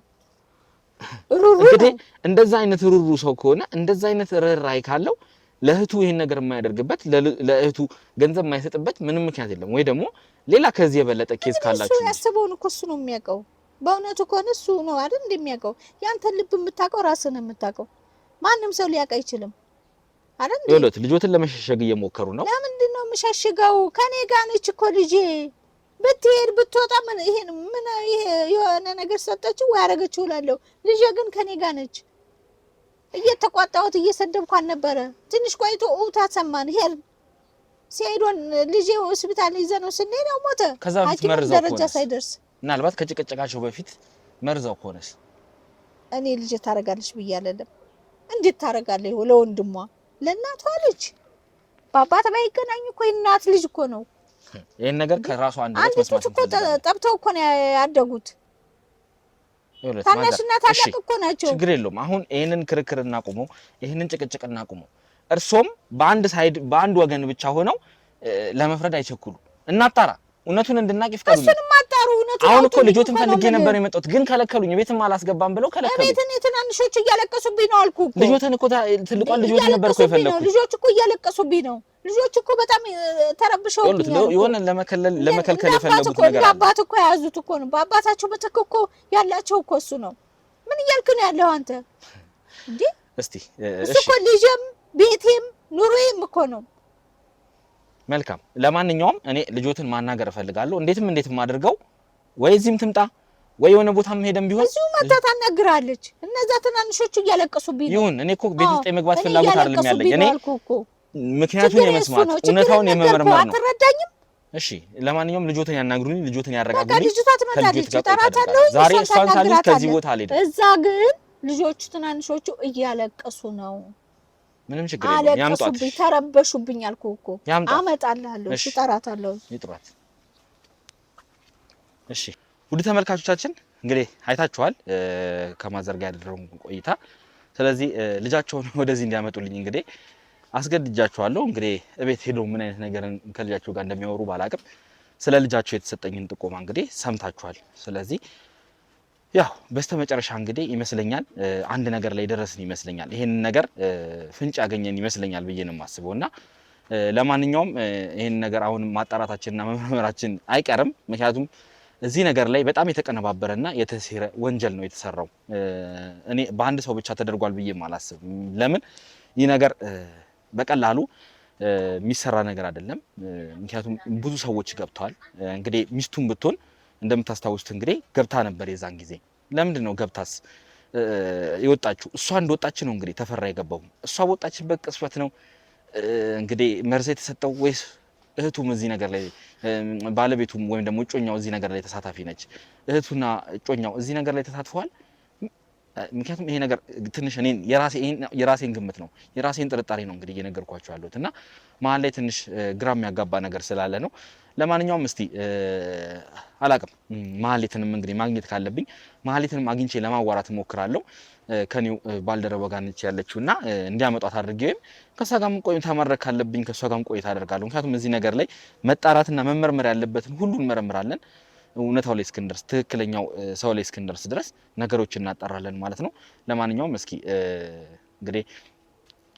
እንግዲህ እንደዛ አይነት ሩሩ ሰው ከሆነ እንደዛ አይነት ርህራሄ ካለው ለእህቱ ይሄን ነገር የማያደርግበት ለእህቱ ገንዘብ የማይሰጥበት ምንም ምክንያት የለም ወይ ደግሞ ሌላ ከዚህ የበለጠ ኬዝ ካላችሁ እሱ ያስበውን እኮ እሱ ነው የሚያውቀው በእውነቱ ከሆነ እሱ ነው አይደል እንደሚያውቀው ያንተን ልብ የምታውቀው ራስህን የምታውቀው ማንም ሰው ሊያውቅ አይችልም አይደል ይኸውልህ ልጆትን ለመሸሸግ እየሞከሩ ነው ለምንድን ነው የምሸሽገው ከኔ ጋር ነች እኮ ልጄ ብትሄድ ብትወጣ ምን ይሄ የሆነ ነገር ሰጠችው ወይ አረገችው እላለሁ ልጄ ግን ከኔ ጋር ነች እየተቋጣሁት እየሰደብኳት ነበረ ትንሽ ቆይቶ ኡታት ሰማን ሄር ሲሄዶን ልጄ ሆስፒታል ይዘነው ስንሄድ ነው ሞተ ከዛ በፊት መርዘው ደረጃ ሳይደርስ ምናልባት ከጭቅጭቃቸው በፊት መርዘው ሆነስ እኔ ልጄ ታረጋለች ብያለለም እንዴት ታረጋለች ለወንድሟ ለእናቷ ልጅ በአባት ባይገናኙ እኮ እናት ልጅ እኮ ነው ይሄን ነገር ከራሱ አንድ መስማት እኮ ጠብተው እኮ ነው ያደጉት ታናሽና ታላቅ እኮ ናቸው ችግር የለውም አሁን ይሄንን ክርክር እናቁመው ይሄንን ጭቅጭቅ እናቁመው እርሶም በአንድ ሳይድ በአንድ ወገን ብቻ ሆነው ለመፍረድ አይቸኩሉ እናጣራ እውነቱን እንድናቅ ይፍቀዱልኝ እሱንም አጣሩ እውነቱን አሁን እኮ ልጆትን ፈልጌ ነበር የመጣሁት ግን ከለከሉኝ ቤትም አላስገባም ብለው ከለከሉኝ ቤትን ትናንሾች እያለቀሱብኝ ነው አልኩ እኮ ልጆትን እኮ ትልቋን ልጆት ነበር እኮ የፈለኩት ልጆች እኮ እያለቀሱብኝ ነው ልጆች እኮ በጣም ተረብሸው የሆነ ለመከልከል የፈለጉት ነገር አለ አባት እኮ ያዙት እኮ ነው በአባታቸው በትክ እኮ ያላቸው እኮ እሱ ነው ምን እያልክ ነው ያለው አንተ እንዴ እስቲ እሱ እኮ ልጅም ቤቴም ኑሮዬም እኮ ነው መልካም። ለማንኛውም እኔ ልጆትን ማናገር እፈልጋለሁ። እንዴትም አድርገው ወይ እዚህም ትምጣ ወይ የሆነ ቦታም ሄደም ቢሆን እዚሁ መታ ታናግራለች። እነዛ ትናንሾቹ እያለቀሱብኝ ይሁን። እኔ እኮ ቤት ውስጥ የመግባት ፍላጎት አይደለም ያለኝ። እኔ ምክንያቱን የመስማት እውነታውን የመመርመር ነው። አትረዳኝም? እሺ ለማንኛውም ልጆትን ያናግሩኝ፣ ልጆትን ያረጋጉኝ። ልጅቷ ትመጣለች፣ እጠራታለሁ። ዛሬ እሷን ሳልይዝ ከዚህ ቦታ አልሄድም። እዛ ግን ልጆቹ ትናንሾቹ እያለቀሱ ነው። ምንም ችግር የለም። ያምጧት። አለቀሱብኝ፣ ተረበሹብኝ አልኩህ እኮ። አመጣልሃለሁ። እሺ እጠራታለሁ። ይጥራት። እሺ ውድ ተመልካቾቻችን እንግዲህ አይታችኋል ከማዘር ጋር ያደረገውን ቆይታ። ስለዚህ ልጃቸውን ወደዚህ እንዲያመጡልኝ እንግዲህ አስገድጃቸዋለሁ። እንግዲህ እቤት ሄዶ ምን አይነት ነገር ከልጃቸው ጋር እንደሚያወሩ ባላቅም ስለ ልጃቸው የተሰጠኝን ጥቆማ እንግዲህ ሰምታችኋል። ስለዚህ ያው በስተመጨረሻ እንግዲህ ይመስለኛል አንድ ነገር ላይ ደረስን ይመስለኛል። ይሄን ነገር ፍንጭ ያገኘን ይመስለኛል ብዬ ነው የማስበውና ለማንኛውም ይሄን ነገር አሁን ማጣራታችንና መመርመራችን አይቀርም። ምክንያቱም እዚህ ነገር ላይ በጣም የተቀነባበረና የተሰረ ወንጀል ነው የተሰራው። እኔ በአንድ ሰው ብቻ ተደርጓል ብዬ አላስብም። ለምን ይህ ነገር በቀላሉ የሚሰራ ነገር አይደለም። ምክንያቱም ብዙ ሰዎች ገብተዋል። እንግዲህ ሚስቱን ብትሆን እንደምታስታውሱት እንግዲህ ገብታ ነበር የዛን ጊዜ። ለምንድን ነው ገብታስ የወጣችው? እሷ እንደወጣች ነው እንግዲህ ተፈራ የገባው። እሷ በወጣችበት ቅጽበት ነው እንግዲህ መርዝ የተሰጠው ወይስ እህቱም እዚህ ነገር ላይ ባለቤቱም ወይም ደግሞ እጮኛው እዚህ ነገር ላይ ተሳታፊ ነች? እህቱና እጮኛው እዚህ ነገር ላይ ተሳትፈዋል? ምክንያቱም ይሄ ነገር ትንሽ እኔ የራሴን ግምት ነው የራሴን ጥርጣሬ ነው እንግዲህ እየነገርኳቸው ያለሁት እና መሀል ላይ ትንሽ ግራ የሚያጋባ ነገር ስላለ ነው። ለማንኛውም እስቲ አላቅም መሀሌትንም እንግዲህ ማግኘት ካለብኝ መሀሌትንም አግኝቼ ለማዋራት እሞክራለሁ። ከኔው ባልደረባ ጋር ነች ያለችውና እንዲያመጧት አድርጌ ወይም ከሷ ጋርም ቆይታ ማድረግ ካለብኝ ከሷ ጋርም ቆይታ አደርጋለሁ። ምክንያቱም እዚህ ነገር ላይ መጣራትና መመርመር ያለበትን ሁሉ እንመረምራለን። እውነታው ላይ እስክንደርስ ትክክለኛው ሰው ላይ እስክንደርስ ድረስ ነገሮችን እናጣራለን ማለት ነው። ለማንኛውም እስኪ እንግዲህ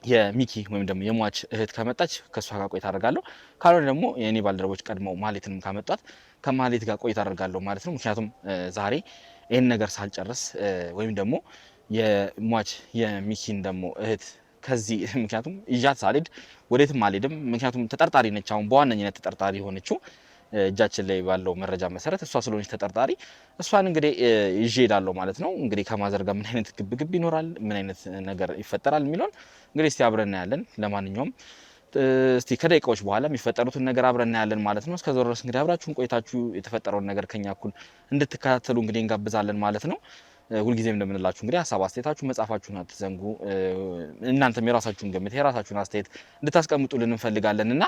የሚኪ ወይም ደግሞ የሟች እህት ከመጣች ከሷ ጋር ቆይታ አደርጋለሁ። ካልሆነ ደግሞ የኔ ባልደረቦች ቀድመው ማህሌትንም ካመጧት ከማህሌት ጋር ቆይታ አደርጋለሁ ማለት ነው። ምክንያቱም ዛሬ ይህን ነገር ሳልጨርስ ወይም ደግሞ የሟች የሚኪን ደግሞ እህት ከዚህ ምክንያቱም ይዣት ሳልሄድ ወዴትም አልሄድም። ምክንያቱም ተጠርጣሪ ነች። አሁን በዋነኝነት ተጠርጣሪ የሆነችው እጃችን ላይ ባለው መረጃ መሰረት እሷ ስለሆነች ተጠርጣሪ እሷን እንግዲህ ይዤ እሄዳለሁ ማለት ነው። እንግዲህ ከማዘር ጋር ምን አይነት ግብግብ ይኖራል፣ ምን አይነት ነገር ይፈጠራል የሚለውን እንግዲህ እስቲ አብረን እናያለን። ለማንኛውም እስቲ ከደቂቃዎች በኋላ የሚፈጠሩትን ነገር አብረን እናያለን ማለት ነው። እስከዛው ድረስ እንግዲህ አብራችሁን ቆይታችሁ የተፈጠረውን ነገር ከኛ እኩል እንድትከታተሉ እንግዲህ እንጋብዛለን ማለት ነው። ሁልጊዜም እንደምንላችሁ እንግዲህ ሀሳብ አስተያየታችሁ መጻፋችሁን አትዘንጉ። እናንተም የራሳችሁን ግምት የራሳችሁን አስተያየት እንድታስቀምጡልን እንፈልጋለን እና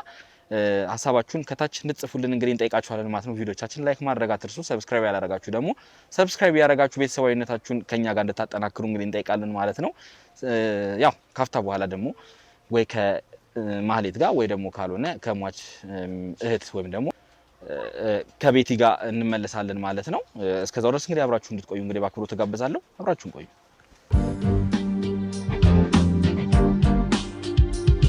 ሀሳባችሁን ከታች እንድትጽፉልን እንግዲህ እንጠይቃችኋለን ማለት ነው። ቪዲዮቻችን ላይክ ማድረግ አትርሱ። ሰብስክራይብ ያላረጋችሁ ደግሞ ሰብስክራይብ ያደረጋችሁ ቤተሰባዊነታችሁን ከኛ ጋር እንድታጠናክሩ እንግዲህ እንጠይቃለን ማለት ነው። ያው ካፍታ በኋላ ደግሞ ወይ ከማህሌት ጋር ወይ ደግሞ ካልሆነ ከሟች እህት ወይም ደግሞ ከቤቲ ጋር እንመለሳለን ማለት ነው። እስከዛው ድረስ እንግዲህ አብራችሁ እንድትቆዩ እንግዲህ በአክብሮት ተጋብዛለሁ። አብራችሁን ቆዩ።